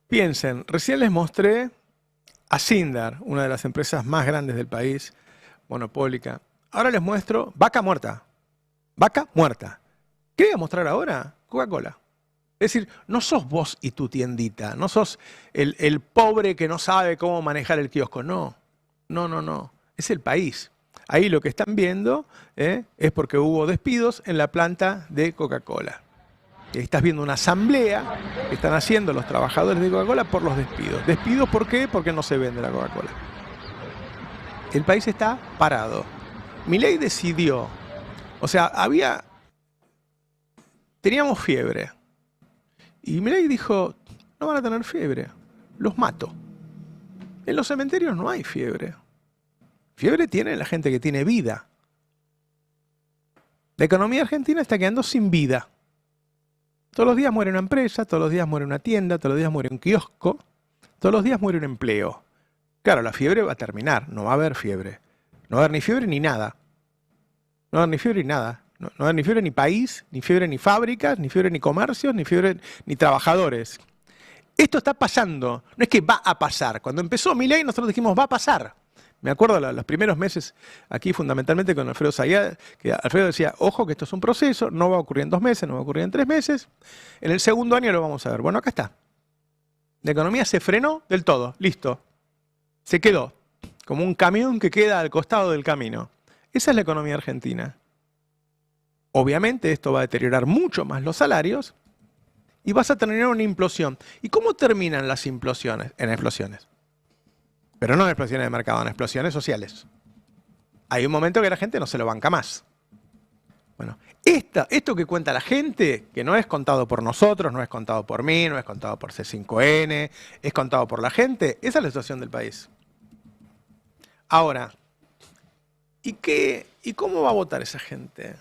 Piensen, recién les mostré a Sindar, una de las empresas más grandes del país, monopólica. Ahora les muestro vaca muerta. Vaca muerta. ¿Qué voy a mostrar ahora? Coca-Cola. Es decir, no sos vos y tu tiendita, no sos el pobre que no sabe cómo manejar el kiosco. No, no, no, no. Es el país. Ahí lo que están viendo es porque hubo despidos en la planta de Coca-Cola. Estás viendo una asamblea que están haciendo los trabajadores de Coca-Cola por los despidos. ¿Despidos por qué? Porque no se vende la Coca-Cola. El país está parado. Milei decidió, o sea, teníamos fiebre. Y Milei dijo, no van a tener fiebre, los mato. En los cementerios no hay fiebre. Fiebre tiene la gente que tiene vida. La economía argentina está quedando sin vida. Todos los días muere una empresa, todos los días muere una tienda, todos los días muere un kiosco, todos los días muere un empleo. Claro, la fiebre va a terminar, no va a haber fiebre. No va a haber ni fiebre ni nada. No va a haber ni fiebre ni nada. No va a haber ni fiebre ni país, ni fiebre ni fábricas, ni fiebre ni comercios, ni fiebre ni trabajadores. Esto está pasando, no es que va a pasar. Cuando empezó Milei nosotros dijimos va a pasar. Me acuerdo los primeros meses aquí fundamentalmente con Alfredo Zayat, que Alfredo decía, ojo que esto es un proceso, no va a ocurrir en 2 meses, no va a ocurrir en 3 meses. En el segundo año lo vamos a ver. Bueno, acá está. La economía se frenó del todo, listo. Se quedó, como un camión que queda al costado del camino. Esa es la economía argentina. Obviamente esto va a deteriorar mucho más los salarios y vas a tener una implosión. ¿Y cómo terminan las implosiones? En explosiones. Pero no en explosiones de mercado, en explosiones sociales. Hay un momento que la gente no se lo banca más. Bueno, esto que cuenta la gente, que no es contado por nosotros, no es contado por mí, no es contado por C5N, es contado por la gente, esa es la situación del país. Ahora, ¿y cómo va a votar esa gente?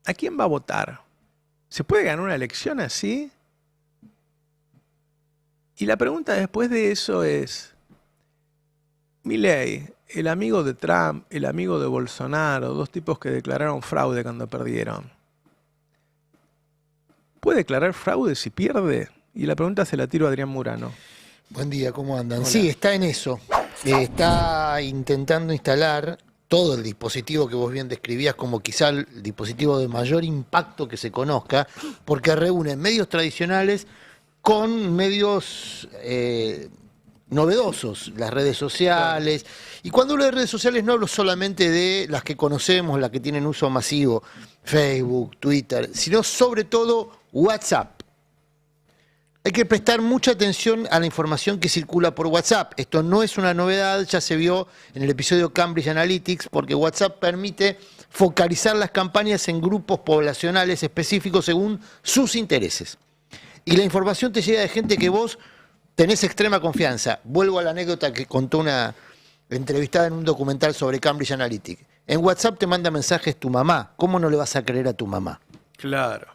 ¿A quién va a votar? ¿Se puede ganar una elección así? Y la pregunta después de eso es, Milei, el amigo de Trump, el amigo de Bolsonaro, 2 tipos que declararon fraude cuando perdieron, ¿puede declarar fraude si pierde? Y la pregunta se la tiro a Adrián Murano. Buen día, ¿cómo andan? Hola. Sí, está en eso. Está intentando instalar todo el dispositivo que vos bien describías como quizá el dispositivo de mayor impacto que se conozca, porque reúne medios tradicionales con medios novedosos, las redes sociales. Y cuando hablo de redes sociales no hablo solamente de las que conocemos, las que tienen uso masivo, Facebook, Twitter, sino sobre todo WhatsApp. Hay que prestar mucha atención a la información que circula por WhatsApp. Esto no es una novedad, ya se vio en el episodio Cambridge Analytics, porque WhatsApp permite focalizar las campañas en grupos poblacionales específicos según sus intereses. Y la información te llega de gente que vos tenés extrema confianza. Vuelvo a la anécdota que contó una entrevistada en un documental sobre Cambridge Analytica. En WhatsApp te manda mensajes tu mamá. ¿Cómo no le vas a creer a tu mamá? Claro,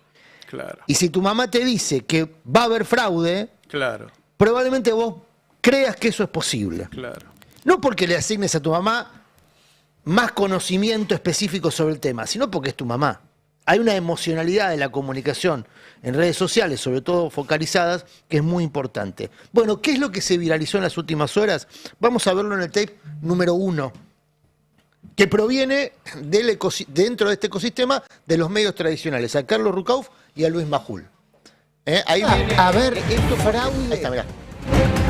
claro. Y si tu mamá te dice que va a haber fraude, Claro, probablemente vos creas que eso es posible. claro. No porque le asignes a tu mamá más conocimiento específico sobre el tema, sino porque es tu mamá. Hay una emocionalidad de la comunicación en redes sociales, sobre todo focalizadas, que es muy importante. Bueno, ¿qué es lo que se viralizó en las últimas horas? Vamos a verlo en el tape número 1, que proviene dentro de este ecosistema de los medios tradicionales, a Carlos Rucauf y a Luis Majul. Ahí viene, a ver, esto fraude. Ahí está, mirá.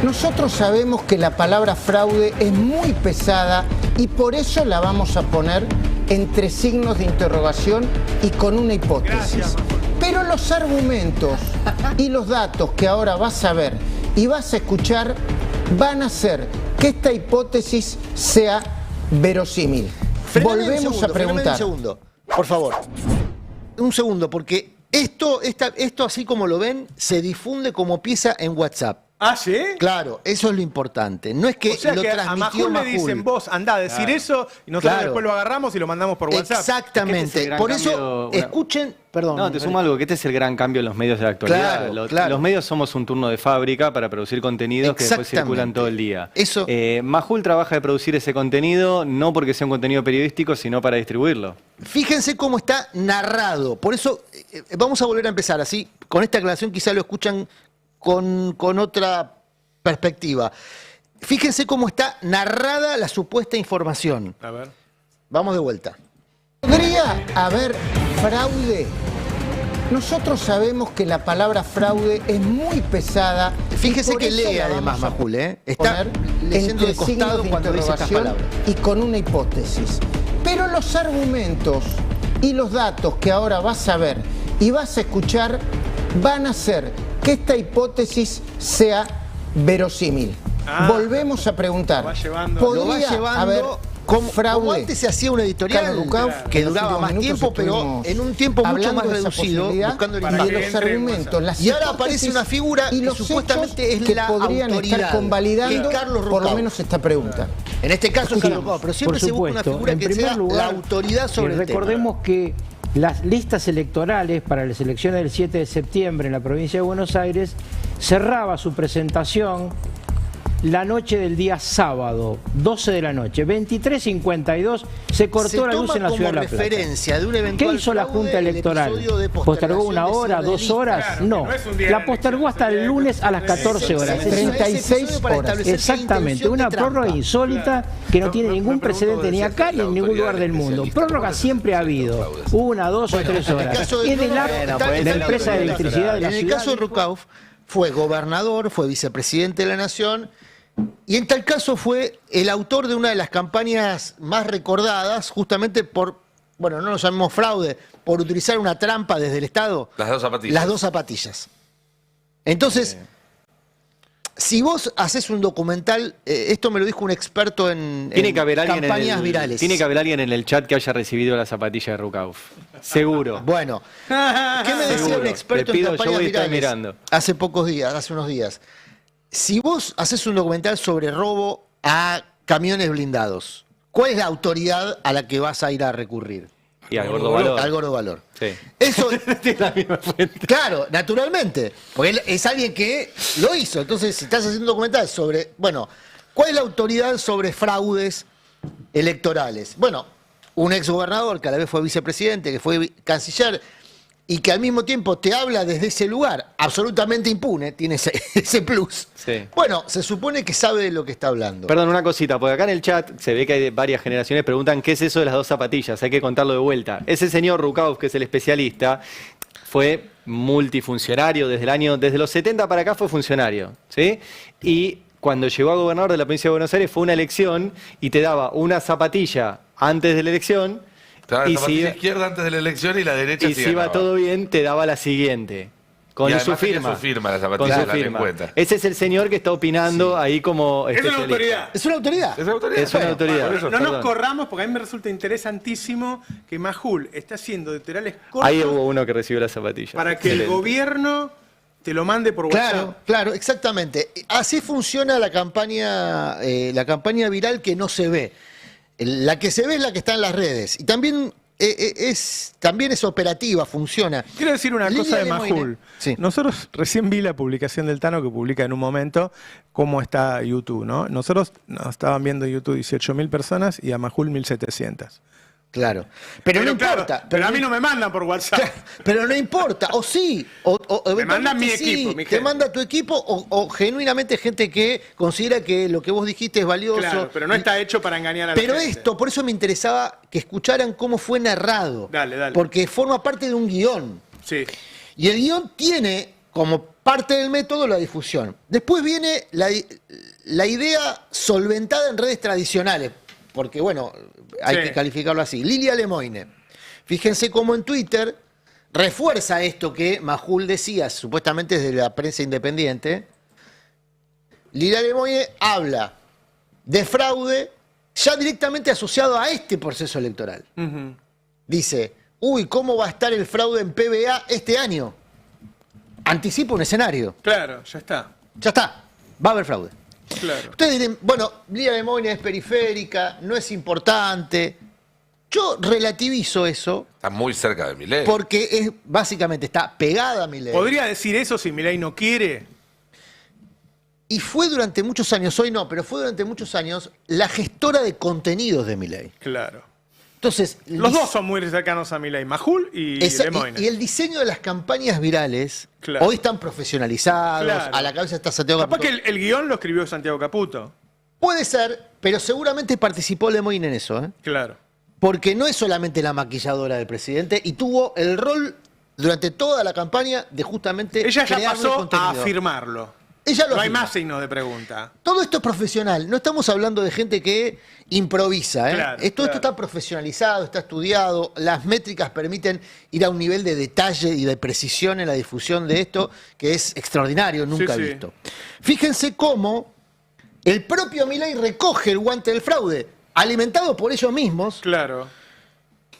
Nosotros sabemos que la palabra fraude es muy pesada y por eso la vamos a poner entre signos de interrogación y con una hipótesis. Gracias, Pero los argumentos y los datos que ahora vas a ver y vas a escuchar van a hacer que esta hipótesis sea verosímil. Volvemos a preguntar. Un segundo, por favor. Un segundo, porque esto así como lo ven, se difunde como pieza en WhatsApp. ¿Ah, sí? Claro, eso es lo importante. No es que O sea lo que a transmitió Majul le dicen, vos andá a decir eso y nosotros Claro. después lo agarramos y lo mandamos por WhatsApp. Exactamente. Es que este es el gran Por eso, cambio, escuchen, perdón. No, te sumo algo, que este es el gran cambio en los medios de la actualidad. Claro, claro. Los medios somos un turno de fábrica para producir contenidos que después circulan todo el día. Eso- Majul trabaja de producir ese contenido no porque sea un contenido periodístico, sino para distribuirlo. Fíjense cómo está narrado. Por eso, vamos a volver a empezar así. Con esta aclaración quizá lo escuchan con otra perspectiva. Fíjense cómo está narrada la supuesta información. A ver. Vamos de vuelta. ¿Podría haber fraude? Nosotros sabemos que la palabra fraude es muy pesada. Fíjese y por que eso lee la además, vamos a Majul, Está poner leyendo entre de costado signos de cuando dice estas interrogación palabras. y con una hipótesis. Pero los argumentos y los datos que ahora vas a ver y vas a escuchar van a hacer que esta hipótesis sea verosímil. Volvemos a preguntar. Lo va llevando. Lo va ¿Podría llevando haber como fraude? antes se hacía una editorial Carlos Rucauf, que en los duraba últimos más minutos tiempo, pero estuvimos en un tiempo mucho hablando más de esa reducido, posibilidad buscando el y Para de que los entre en argumentos, las Y ahora aparece hipótesis una figura y que los supuestamente hechos es que la podrían autoridad, estar convalidando que es Carlos por lo Rucauf. menos esta pregunta. En este caso es Carlos Rucauf, pero siempre Por se busca una supuesto. figura En que primer sea lugar, la autoridad sobre el tema. recordemos que las listas electorales para las elecciones del 7 de septiembre en la provincia de Buenos Aires cerraba su presentación la noche del día sábado, 12 de la noche, 23:52, se cortó la luz en la ciudad de La Plata. referencia de un ¿Qué eventual hizo la fraude Junta el Electoral? episodio de ¿Postergó una postergación hora, de 2 cierre de horas? listas. Claro, No, que no es un día la de postergó hasta el lunes a las 14 horas. Ese 36 episodio para horas. establecer Exactamente, intención una de trampa. prórroga insólita que no tiene ningún precedente ni acá ni en ningún lugar del mundo. Prórroga siempre ha habido, 1, 2 o 3 En el horas. caso de Es de la empresa de electricidad de la En el ciudad. caso de Rucauf, fue gobernador, fue vicepresidente de la Nación, y en tal caso fue el autor de una de las campañas más recordadas, justamente por, bueno, no lo llamemos fraude, por utilizar una trampa desde el Estado. Las dos zapatillas. Las dos zapatillas. Entonces, si vos haces un documental, esto me lo dijo un experto en Tiene que haber alguien campañas virales. Tiene que haber alguien en el chat que haya recibido la zapatilla de Rucauf. Seguro. Bueno, ¿qué me decía Seguro. un experto Le en pido, yo campañas voy a estar virales mirando. hace pocos días, hace unos días? Si vos haces un documental sobre robo a camiones blindados, ¿cuál es la autoridad a la que vas a ir a recurrir? Y al gordo valor. Al gordo valor. Sí. Eso, Tiene la misma fuente. claro, naturalmente, porque él es alguien que lo hizo. Entonces, si estás haciendo un documental sobre, bueno, ¿cuál es la autoridad sobre fraudes electorales? Bueno, un exgobernador que a la vez fue vicepresidente, que fue canciller, y que al mismo tiempo te habla desde ese lugar, absolutamente impune, tiene ese plus. Sí. Bueno, se supone que sabe de lo que está hablando. Perdón, una cosita, porque acá en el chat se ve que hay varias generaciones preguntan qué es eso de las dos zapatillas, hay que contarlo de vuelta. Ese señor Rucauf, que es el especialista, fue multifuncionario desde los 70 para acá fue funcionario, ¿sí? Y cuando llegó a gobernador de la provincia de Buenos Aires fue una elección y te daba una zapatilla antes de la elección. Estaba Y la zapatilla si- izquierda antes de la elección y la derecha Y si iba todo bien, te daba la siguiente. Con Y además su tenía firma. su firma, la Con zapatilla, su la ten en firma. cuenta. Ese es el señor que está opinando ahí como Es una especialista. autoridad. Es una autoridad. Es autoridad. Es una Bueno, autoridad. por eso, No nos perdón. corramos porque a mí me resulta interesantísimo que Majul está haciendo editoriales cortos Ahí hubo uno que recibió la zapatilla. para que el Excelente. gobierno te lo mande por Claro, WhatsApp. claro, exactamente. Así funciona la campaña viral que no se ve. La que se ve es la que está en las redes. Y también es operativa, funciona. Quiero decir una Lidia cosa de Lemoine. Majul. Sí. Nosotros recién vi la publicación del Tano que publica en un momento cómo está YouTube, ¿no? Nosotros nos estaban viendo en YouTube 18.000 personas y a Majul 1.700. Claro. Pero no claro, importa. pero a mí no me mandan por WhatsApp. Pero no importa, o sí, o Me mandan mi eventualmente sí, equipo, mi te gente. manda tu equipo, o genuinamente gente que considera que lo que vos dijiste es valioso. Claro, pero no está hecho para engañar a la Pero gente. esto, por eso me interesaba que escucharan cómo fue narrado. Dale, dale. Porque forma parte de un guión. Sí. Y el guión tiene como parte del método la difusión. Después viene la idea solventada en redes tradicionales, porque bueno, hay Sí. que calificarlo así. Lidia Lemoine. Fíjense cómo en Twitter refuerza esto que Majul decía, supuestamente desde la prensa independiente. Lidia Lemoine habla de fraude ya directamente asociado a este proceso electoral. Ujú. Dice, uy, ¿cómo va a estar el fraude en PBA este año? Anticipa un escenario. Claro, ya está. Ya está, va a haber fraude. Claro. Ustedes dirán, bueno, Lidia Lemoine es periférica, no es importante. Yo relativizo eso Está muy cerca de Milei. porque es básicamente está pegada a Milei. ¿Podría decir eso si Milei no quiere? Y fue durante muchos años, hoy no, pero fue durante muchos años la gestora de contenidos de Milei. Claro. Entonces, Los dos son muy cercanos a Milei, Majul y Lemoyne. y el diseño de las campañas virales Claro. hoy están profesionalizados, Claro. a la cabeza está Santiago Capaz Caputo. que el guión lo escribió Santiago Caputo. Puede ser, pero seguramente participó Lemoyne en eso, ¿eh? Claro. Porque no es solamente la maquilladora del presidente y tuvo el rol durante toda la campaña de justamente Ella ya crear pasó a contenido. afirmarlo. Ella lo No hay afirma. más signos de pregunta. Todo esto es profesional, no estamos hablando de gente que improvisa. ¿eh? Claro, Esto claro. está profesionalizado, está estudiado, las métricas permiten ir a un nivel de detalle y de precisión en la difusión de esto que es extraordinario, nunca Sí, sí. visto. Fíjense cómo el propio Milei recoge el guante del fraude, alimentado por ellos mismos, Claro.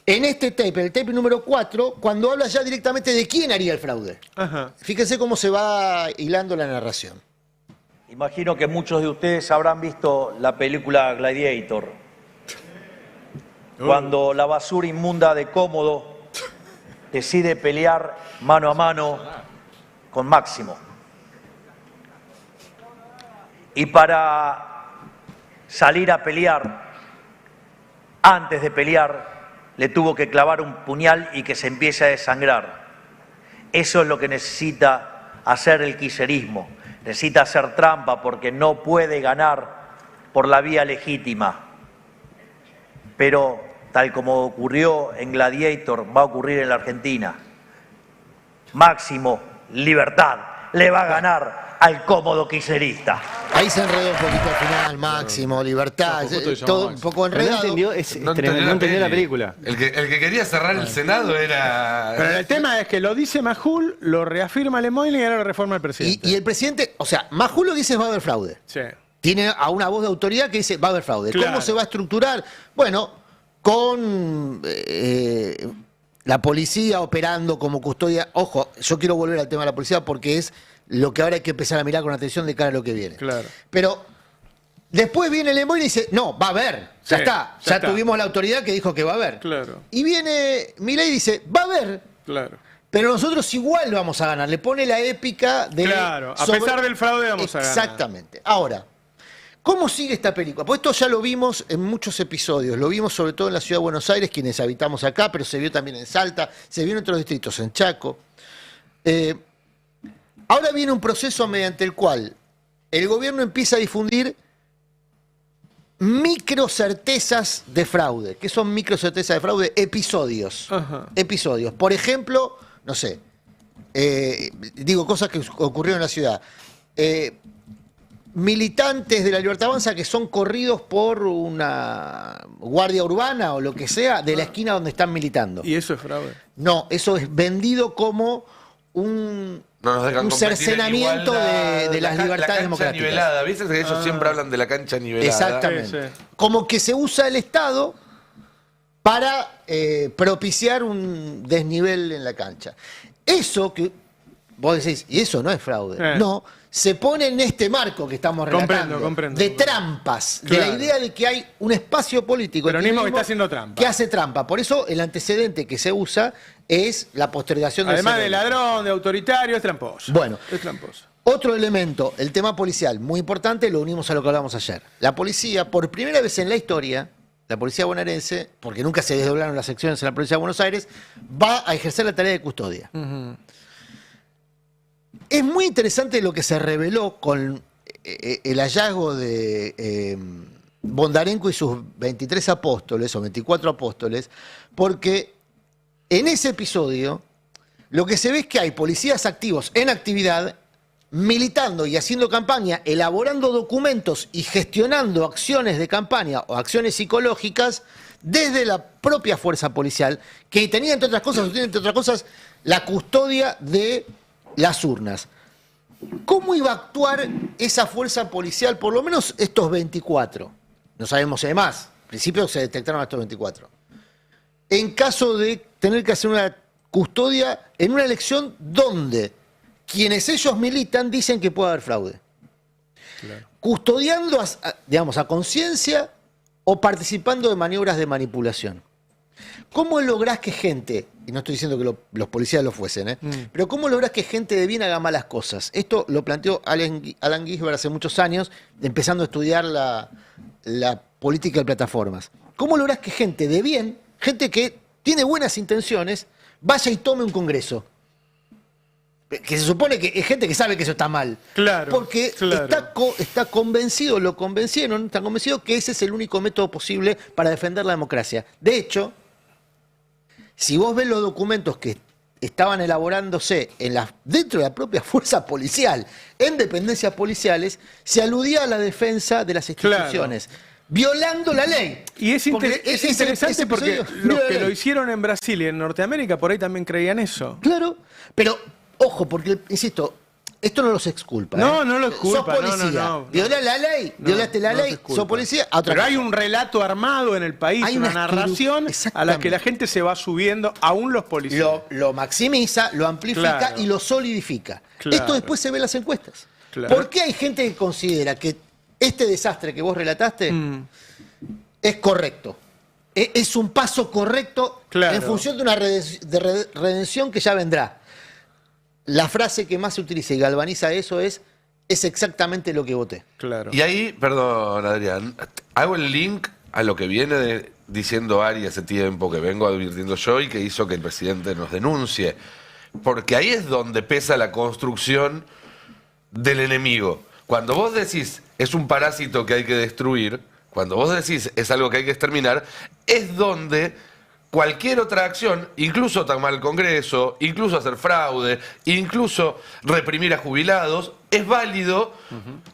en este tape, el tape número 4, cuando habla ya directamente de quién haría el fraude. Ajá. Fíjense cómo se va hilando la narración. Imagino que muchos de ustedes habrán visto la película Gladiator, cuando la basura inmunda de Cómodo decide pelear mano a mano con Máximo. Y para salir a pelear, antes de pelear, le tuvo que clavar un puñal y que se empiece a desangrar. Eso es lo que necesita hacer el kirchnerismo. Necesita hacer trampa porque no puede ganar por la vía legítima. Pero tal como ocurrió en Gladiator, va a ocurrir en la Argentina. Máximo, libertad, le va a ganar al cómodo kirchnerista. Ahí se enredó un poquito al final, Máximo, libertad, todo un poco Pero no enredado. entendió, es tremendo, no entendió la película. El que quería cerrar el Senado era... Pero el tema es que lo dice Majul, lo reafirma Lemoyne y ahora lo reforma el presidente. Y el presidente, o sea, Majul lo dice va a haber fraude. Sí. Tiene a una voz de autoridad que dice va a haber fraude. Claro. ¿Cómo se va a estructurar? Bueno, con la policía operando como custodia. Ojo, yo quiero volver al tema de la policía porque es lo que ahora hay que empezar a mirar con atención de cara a lo que viene. Claro. Pero después viene Lemoyne y dice, no, va a haber. Ya Sí, está. ya Ya está. tuvimos la autoridad que dijo que va a haber. Claro. Y viene Milei y dice, va a haber. Claro. Pero nosotros igual vamos a ganar. Le pone la épica de... Claro, a pesar del fraude vamos a ganar. Exactamente. Ahora, ¿cómo sigue esta película? Pues esto ya lo vimos en muchos episodios. Lo vimos sobre todo en la ciudad de Buenos Aires, quienes habitamos acá, pero se vio también en Salta, se vio en otros distritos, en Chaco. Ahora viene un proceso mediante el cual el gobierno empieza a difundir microcertezas de fraude. ¿Qué son microcertezas de fraude? Episodios. Ajá. Episodios. Por ejemplo, no sé, digo cosas que ocurrieron en la ciudad. Militantes de la Libertad Avanza que son corridos por una guardia urbana o lo que sea de la esquina donde están militando. Y eso es fraude. No, eso es vendido como un No nos dejan competir en cercenamiento igualdad, de las la libertades cancha democráticas. nivelada. ¿Viste que ellos siempre hablan de la cancha nivelada? Exactamente. Sí, sí. Como que se usa el Estado para propiciar un desnivel en la cancha. Eso que vos decís, y eso no es fraude. No, se pone en este marco que estamos relatando. Comprendo. De trampas, de Claro. la idea de que hay un espacio político. Peronismo que kirchnerismo, está haciendo trampa. Que hace trampa. Por eso el antecedente que se usa es la postergación del Además de CNI. ladrón, de autoritario, es tramposo. Bueno. Es tramposo. Otro elemento, el tema policial, muy importante, lo unimos a lo que hablamos ayer. La policía, por primera vez en la historia, la policía bonaerense, porque nunca se desdoblaron las secciones en la provincia de Buenos Aires, va a ejercer la tarea de custodia. Es muy interesante lo que se reveló con el hallazgo de Bondarenko y sus 23 apóstoles, o 24 apóstoles, porque en ese episodio lo que se ve es que hay policías activos en actividad, militando y haciendo campaña, elaborando documentos y gestionando acciones de campaña o acciones psicológicas desde la propia fuerza policial, que tenía, entre otras cosas, tiene, entre otras cosas, la custodia de las urnas. ¿Cómo iba a actuar esa fuerza policial, por lo menos estos 24? No sabemos si hay más. En principio se detectaron estos 24. En caso de tener que hacer una custodia en una elección donde quienes ellos militan dicen que puede haber fraude. Claro. Custodiando, digamos, a conciencia o participando de maniobras de manipulación. ¿Cómo lográs que gente, y no estoy diciendo que los policías lo fuesen, pero cómo lográs que gente de bien haga malas cosas? Esto lo planteó Alan Gisbert hace muchos años, empezando a estudiar la política de plataformas. ¿Cómo lográs que gente de bien gente que tiene buenas intenciones, vaya y tome un congreso. Que se supone que es gente que sabe que eso está mal. Claro, Porque claro. está convencido, lo convencieron, está convencido que ese es el único método posible para defender la democracia. De hecho, si vos ves los documentos que estaban elaborándose dentro de la propia fuerza policial, en dependencias policiales, se aludía a la defensa de las instituciones, violando la ley. Y es interesante ese porque episodio los viola que la lo ley. hicieron en Brasil y en Norteamérica por ahí también creían eso. Claro, pero ojo, porque, insisto, esto no los exculpa. No, no los exculpa, Sos no, policía, no. violás la ley, No, violaste la no ley, se exculpa. sos policía. A otra Pero cosa. hay un relato armado en el país, Hay una una narración a la que la gente se va subiendo, aún los policías. Lo maximiza, lo amplifica Claro. y lo solidifica. Claro. Esto después se ve en las encuestas. Claro. ¿Por qué hay gente que considera que este desastre que vos relataste es correcto? Es un paso correcto Claro. en función de una redención que ya vendrá. La frase que más se utiliza y galvaniza eso es exactamente lo que voté. Claro. Y ahí, perdón, Adrián, hago el link a lo que viene diciendo Ari hace tiempo, que vengo advirtiendo yo y que hizo que el presidente nos denuncie. Porque ahí es donde pesa la construcción del enemigo. Cuando vos decís es un parásito que hay que destruir, cuando vos decís es algo que hay que exterminar, es donde cualquier otra acción, incluso tomar el Congreso, incluso hacer fraude, incluso reprimir a jubilados, es válido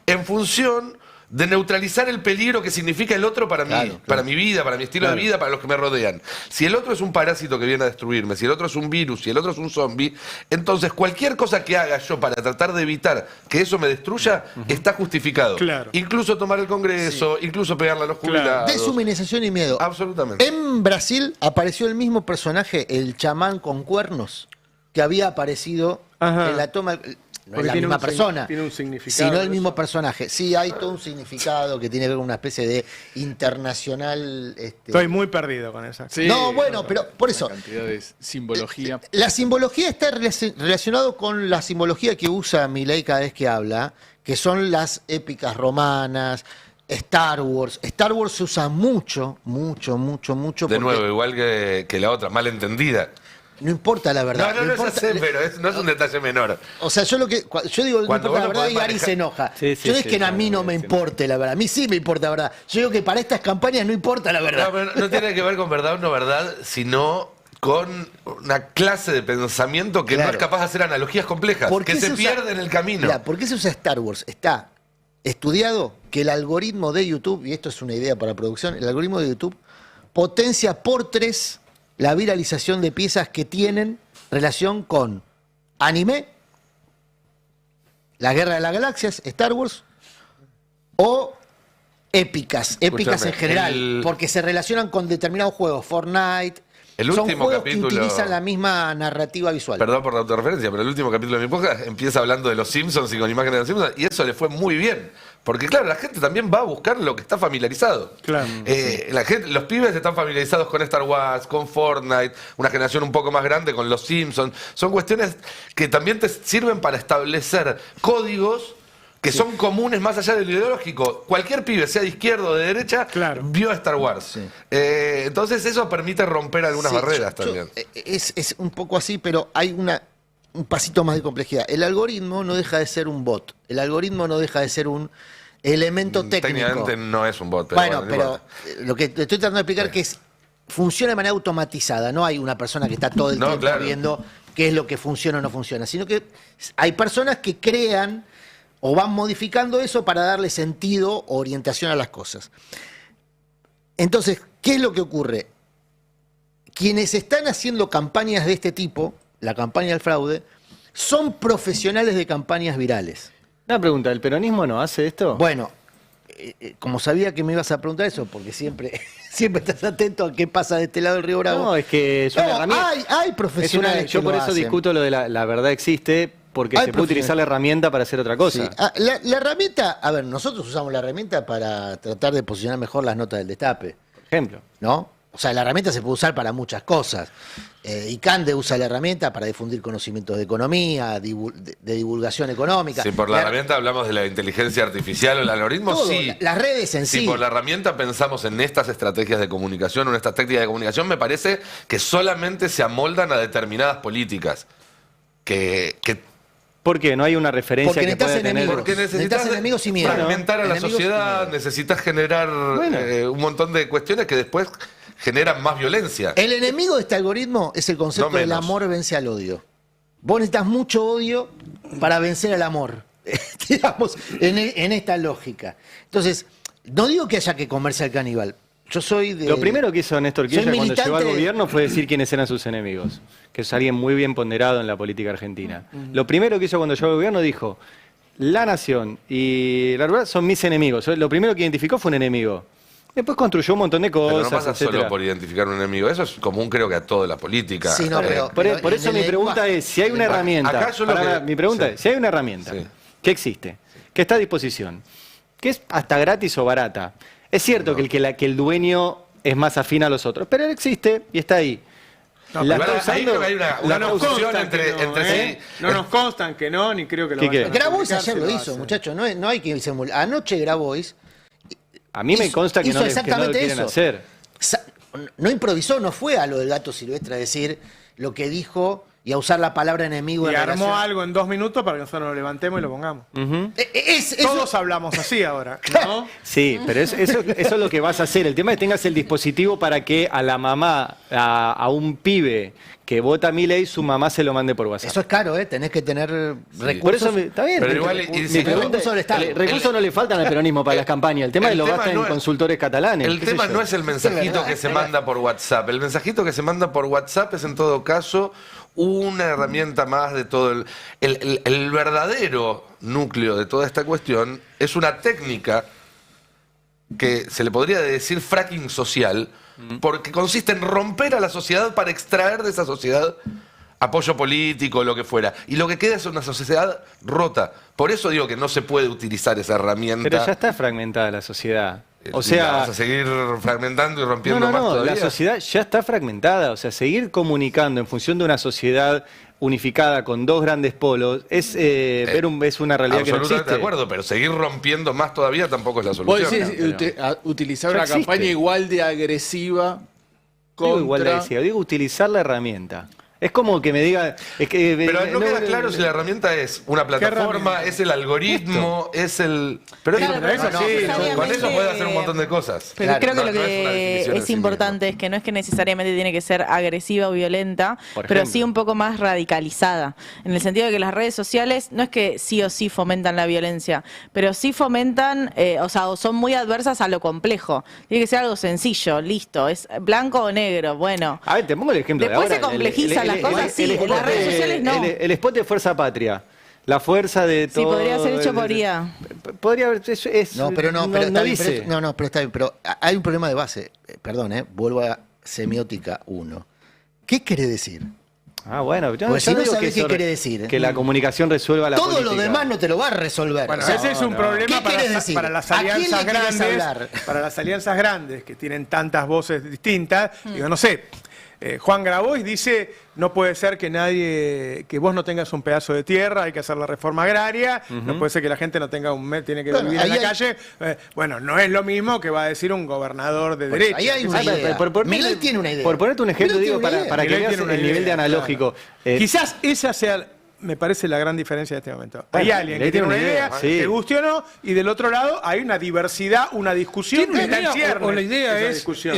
en función de neutralizar el peligro que significa el otro para mí, Claro, claro. para mi vida, para mi estilo de vida, para los que me rodean. Si el otro es un parásito que viene a destruirme, si el otro es un virus, si el otro es un zombie, entonces cualquier cosa que haga yo para tratar de evitar que eso me destruya, está justificado. Claro. Incluso tomar el Congreso, incluso pegarle a los jubilados. Deshumanización y miedo. Absolutamente. En Brasil apareció el mismo personaje, el chamán con cuernos, que había aparecido Ajá. en la toma. No Porque es la tiene misma un persona, tiene un significado sino el eso. mismo personaje. Sí, hay todo un significado que tiene que ver con una especie de internacional. Estoy muy perdido con esa. Sí, No, bueno, pero por eso. Una cantidad de simbología. La simbología está relacionado con la simbología que usa Milei cada vez que habla, que son las épicas romanas, Star Wars. Star Wars se usa mucho. De porque nuevo, igual que la otra, malentendida. no importa la verdad. No, ya importa- sé, pero no es un detalle menor. O sea, yo digo, no Cuando importa vos la no verdad podés y Ari manejar- se enoja. Sí, sí, yo no es sí, que a sí, mí no sí, me sí. importe la verdad. A mí sí me importa la verdad. Yo digo que para estas campañas no importa la verdad. No, pero no tiene que ver con verdad o no verdad, sino con una clase de pensamiento que no Claro. es capaz de hacer analogías complejas, ¿Por qué que se usa- pierde en el camino. Mirá, ¿por qué se usa Star Wars? Está estudiado que el algoritmo de YouTube, y esto es una idea para producción, el algoritmo de YouTube potencia por 3 la viralización de piezas que tienen relación con anime, la Guerra de las Galaxias, Star Wars, o épicas en Escúchame, general, porque se relacionan con determinados juegos, Fortnite. El Son último juegos capítulo- que utilizan la misma narrativa visual. Perdón por la autorreferencia, pero el último capítulo de mi podcast empieza hablando de los Simpsons y con imágenes de los Simpsons, y eso le fue muy bien. Porque claro, la gente también va a buscar lo que está familiarizado. Claro. Los pibes están familiarizados con Star Wars, con Fortnite, una generación un poco más grande con los Simpsons. Son cuestiones que también te sirven para establecer códigos que son comunes más allá de lo ideológico. Cualquier pibe, sea de izquierda o de derecha, Claro. vio a Star Wars. Entonces eso permite romper algunas Sí, barreras yo- también. Es un poco así, pero hay un pasito más de complejidad. El algoritmo no deja de ser un bot. El algoritmo no deja de ser un elemento técnico. Técnicamente no es un bot. Pero Bueno, no pero importa. lo que te estoy tratando de explicar que funciona de manera automatizada. No hay una persona que está todo el No, tiempo claro. viendo qué es lo que funciona o no funciona, sino que hay personas que crean o van modificando eso para darle sentido o orientación a las cosas. Entonces, ¿qué es lo que ocurre? Quienes están haciendo campañas de este tipo, la campaña del fraude, son profesionales de campañas virales. Una pregunta, ¿el peronismo no hace esto? Bueno, como sabía que me ibas a preguntar eso, porque siempre, siempre estás atento a qué pasa de este lado del Río Bravo. No, es que es una No, herramienta. hay profesionales Yo que por lo eso hacen. discuto lo de la verdad existe, porque Hay se puede utilizar la herramienta para hacer otra cosa. Sí. La herramienta, nosotros usamos la herramienta para tratar de posicionar mejor las notas del destape, Por ejemplo. ¿no? O sea, la herramienta se puede usar para muchas cosas. ICANDE usa la herramienta para difundir conocimientos de economía, de divulgación económica. Si por la herramienta hablamos de la inteligencia artificial o el algoritmo, Todo, sí. las redes en sí. Si por la herramienta pensamos en estas estrategias de comunicación o en estas técnicas de comunicación, me parece que solamente se amoldan a determinadas políticas. ¿Por qué? No hay una referencia Porque que pueda necesitas tener. enemigos. Porque necesitas enemigos y miedo. fragmentar a la Enemigos y sociedad, miedo. necesitas generar un montón de cuestiones que después generan más violencia. El enemigo de este algoritmo es el concepto No del menos. amor vence al odio. Vos necesitas mucho odio para vencer al amor. Digamos, en esta lógica. Entonces, no digo que haya que comerse al caníbal. Yo soy de... Lo primero que hizo Néstor soy Kirchner cuando llegó al militante- gobierno fue decir quiénes eran sus enemigos, que es alguien muy bien ponderado en la política argentina. Lo primero que hizo cuando llegó al gobierno dijo, la nación y la rural son mis enemigos. Lo primero que identificó fue un enemigo. Después construyó un montón de Pero cosas, no pasa etcétera. solo por identificar un enemigo. Eso es común, creo que a toda la política. Sí, no, pero- Por eso en el mi pregunta lenguaje- es, si hay una Acá herramienta, yo lo que- mi pregunta sí. es, si hay una herramienta Sí. que existe, que está a disposición, que es hasta gratis o barata, es cierto que el dueño es más afín a los otros, pero él existe y está ahí. No, La pero está ahí usando, creo que hay una No nos confusión constan entre que no, ¿eh? sí. No nos constan que no, ni creo que lo ¿Qué vayan a Grabois publicar, ayer si lo hizo, hacen. muchachos. No hay que irse muy... Anoche Grabois a mí me hizo- consta que hizo no, que no lo exactamente quieren eso. hacer. No improvisó, no fue a lo del gato silvestre a decir lo que dijo y a usar la palabra enemigo Y en armó relación- algo en 2 minutos para que nosotros lo levantemos y lo pongamos. Eso- Todos hablamos así ahora, ¿no? Sí, pero eso es lo que vas a hacer. El tema es que tengas el dispositivo para que a la mamá, a un pibe que vota a Milei, su mamá se lo mande por WhatsApp. Eso es caro, ¿eh? Tenés que tener recursos. Por eso está bien. Pero igual, mi y si- pregunta recursos del es, Estado. recursos no le faltan al peronismo para las campañas. El tema es que lo tema gastan no en es- consultores catalanes. El qué sé tema yo. no es el mensajito verdad, que se es manda por WhatsApp. El mensajito que se manda por WhatsApp es en todo caso una herramienta más de todo el verdadero núcleo de toda esta cuestión es una técnica que se le podría decir fracking social, porque consiste en romper a la sociedad para extraer de esa sociedad apoyo político, lo que fuera. Y lo que queda es una sociedad rota. Por eso digo que no se puede utilizar esa herramienta. Pero ya está fragmentada la sociedad. O ¿Y sea, vamos a seguir fragmentando y rompiendo más la todavía. sociedad ya está fragmentada. O sea, seguir comunicando en función de una sociedad unificada con dos grandes polos es, es una realidad que no Absolutamente existe. de acuerdo, pero seguir rompiendo más todavía tampoco es la Vos solución. decís utilizar Ya una existe. campaña igual de agresiva Digo igual contra... de decía, digo utilizar la herramienta. Es como que me diga... Es que, Pero no queda claro si la herramienta es una plataforma, herramienta? es el algoritmo, es el... Pero Claro, eso, pero eso sí, necesariamente- con eso puede hacer un montón de cosas. Pero creo que No- lo no es una definición que en es sí importante es que no es que necesariamente tiene que ser agresiva o violenta, Por pero ejemplo. sí un poco más radicalizada. En el sentido de que las redes sociales no es que sí o sí fomentan la violencia, pero sí fomentan, o son muy adversas a lo complejo. Tiene que ser algo sencillo, listo, es blanco o negro, bueno. A ver, te pongo el ejemplo Después de se ahora. complejizan las cosas, sí, en las redes sociales no. El spot de Fuerza Patria. La fuerza de Sí, todo... podría ser hecho por IA. Podría haber... No, pero no, pero está bien, dice. pero- no, pero está bien, pero hay un problema de base. Perdón, vuelvo a semiótica 1. ¿Qué quiere decir? Ah, bueno. Yo Porque si no digo sabés que qué eso- quiere decir. Que la comunicación resuelva la Todo política. lo demás no te lo va a resolver. Bueno, O sea, ese es un ¿qué problema querés decir? para las ¿A quién le alianzas querés grandes, hablar? para las alianzas grandes que tienen tantas voces distintas. Digo, no sé, Juan Grabois dice, no puede ser que vos no tengas un pedazo de tierra, hay que hacer la reforma agraria, no puede ser que la gente no tenga tiene que Bueno, vivir en la ahí hay- calle. Bueno, no es lo mismo que va a decir un gobernador de derecha. ahí hay una Qué sé yo. idea. Milei tiene una idea. Por ponerte un ejemplo, Milei digo, tiene una para idea. que Milei veas tiene una el nivel de idea, analógico. claro. Quizás esa sea, me parece, la gran diferencia de este momento. Hay Bueno, alguien Milei que tiene una idea, sí. que guste o no, y del otro lado hay una diversidad, una discusión Tiene una que está en idea, ciernes, o la idea esa es discusión.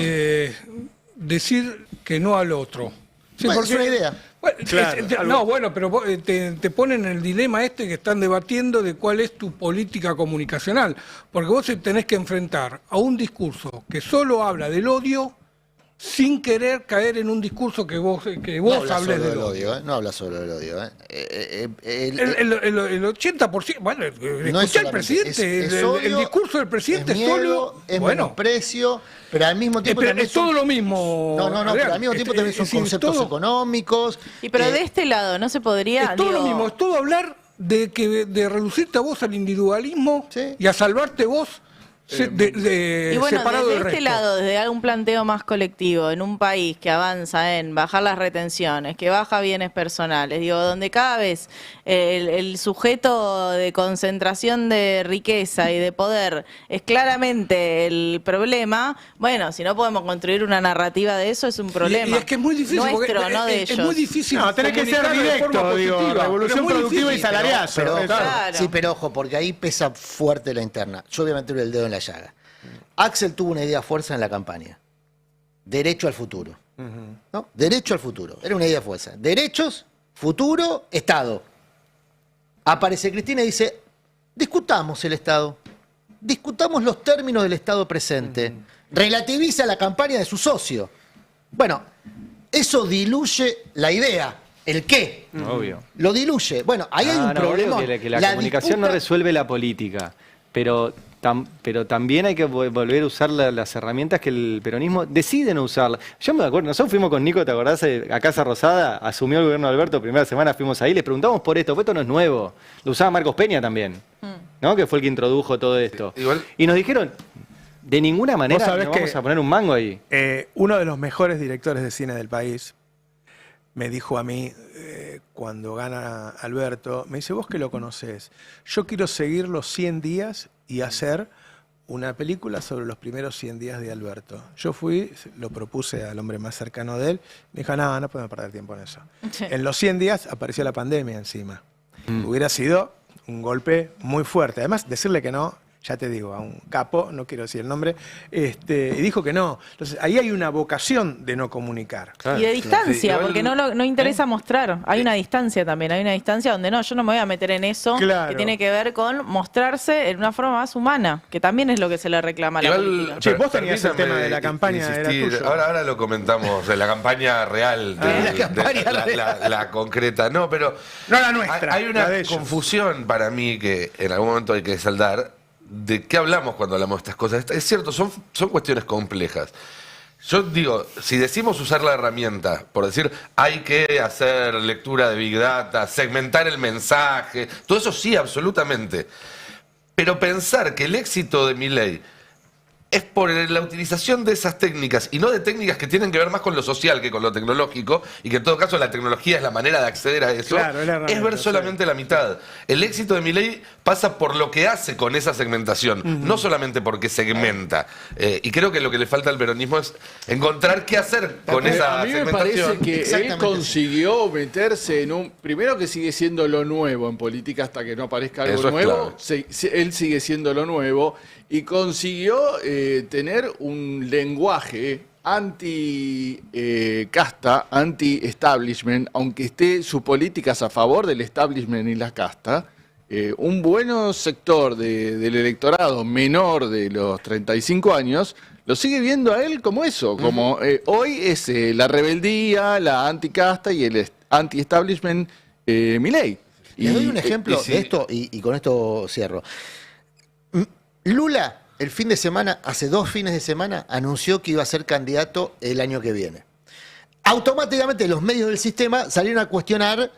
decir que no al otro. Sí, Bueno, es una idea. Bueno, Claro, algo- no, bueno, pero vos, te ponen el dilema este que están debatiendo de cuál es tu política comunicacional. Porque vos tenés que enfrentar a un discurso que solo habla del odio sin querer caer en un discurso que vos No habla hables solo del del odio. odio, no habla solo del odio. El 80%, bueno, No es escuché al solamente, presidente, es el odio, discurso del presidente es es miedo, solo... es Bueno, menosprecio, pero al mismo tiempo pero también es todo lo mismo. No, pero Adrián. al mismo tiempo también son Es decir, conceptos todo- económicos. Y pero de este lado no se podría... Es todo lo digo, mismo, es todo hablar de reducirte a vos al individualismo Sí. y a salvarte vos Y bueno, separado desde del este resto. lado, desde algún planteo más colectivo, en un país que avanza en bajar las retenciones, que baja bienes personales, digo, donde cada vez el sujeto de concentración de riqueza y de poder es claramente el problema, bueno, si no podemos construir una narrativa de eso, es un problema. Y es que es muy difícil. Nuestro, porque no de es ellos. muy difícil. No, tenés que ser comunicar de forma directo, digo, positiva, revolución pero es muy productiva y difícil. salariazo. Pero, Claro. sí, pero ojo, porque ahí pesa fuerte la interna. Yo voy a meter el dedo en la llaga. Axel tuvo una idea fuerza en la campaña. Derecho al futuro. ¿No? Derecho al futuro. Era una idea fuerza. Derechos, futuro, Estado. Aparece Cristina y dice, discutamos el Estado. Discutamos los términos del Estado presente. Relativiza la campaña de su socio. Bueno, eso diluye la idea. ¿El qué? Obvio. Lo diluye. Bueno, ahí hay un No, problema. obvio que la comunicación no resuelve la política, pero también hay que volver a usar las herramientas que el peronismo decide no usar. Yo me acuerdo, nosotros fuimos con Nico, ¿te acordás? A Casa Rosada, asumió el gobierno de Alberto, primera semana fuimos ahí, les preguntamos por esto, pues esto no es nuevo. Lo usaba Marcos Peña también, ¿no? Que fue el que introdujo todo esto. Igual- Y nos dijeron, de ninguna manera sabés no que- vamos a poner un mango ahí. Uno de los mejores directores de cine del país me dijo a mí, cuando gana Alberto, me dice, vos que lo conocés, yo quiero seguir los 100 días y hacer una película sobre los primeros 100 días de Alberto. Yo fui, lo propuse al hombre más cercano de él, me dijo, no podemos perder tiempo en eso. Sí. En los 100 días apareció la pandemia encima. Hubiera sido un golpe muy fuerte. Además, decirle que no, ya te digo, a un capo, no quiero decir el nombre, y dijo que no. Entonces, ahí hay una vocación de no comunicar. Claro. Y de distancia, Sí, igual- porque no interesa mostrar. Hay una distancia también, hay una distancia donde yo no me voy a meter en eso, Claro. que tiene que ver con mostrarse en una forma más humana, que también es lo que se le reclama a la política. Che, vos tenías el permítame tema de la campaña, era insistir. tuyo. Ahora lo comentamos, de la campaña real, la concreta. No, pero No la nuestra, hay la una de ellos. confusión para mí que en algún momento hay que saldar. ¿De qué hablamos cuando hablamos de estas cosas? Es cierto, son cuestiones complejas. Yo digo, si decimos usar la herramienta, por decir, hay que hacer lectura de Big Data, segmentar el mensaje, todo eso sí, absolutamente. Pero pensar que el éxito de Milei es por la utilización de esas técnicas y no de técnicas que tienen que ver más con lo social que con lo tecnológico, y que en todo caso la tecnología es la manera de acceder a eso, Claro, es la herramienta, es ver solamente la mitad. El éxito de Milei pasa por lo que hace con esa segmentación, no solamente porque segmenta. Y creo que lo que le falta al peronismo es encontrar qué hacer con esa A mí me segmentación. parece que él Exactamente. consiguió meterse en un... Primero que sigue siendo lo nuevo en política hasta que no aparezca algo Eso es nuevo. clave. Él sigue siendo lo nuevo y consiguió tener un lenguaje anti-casta, anti-establishment, aunque esté sus políticas a favor del establishment y la casta. Un buen sector del electorado menor de los 35 años lo sigue viendo a él como eso, como hoy es la rebeldía, la anticasta y el anti-establishment Milei. Les doy un ejemplo sí. de esto y con esto cierro. Lula, el fin de semana, hace 2 fines de semana, anunció que iba a ser candidato el año que viene. Automáticamente los medios del sistema salieron a cuestionar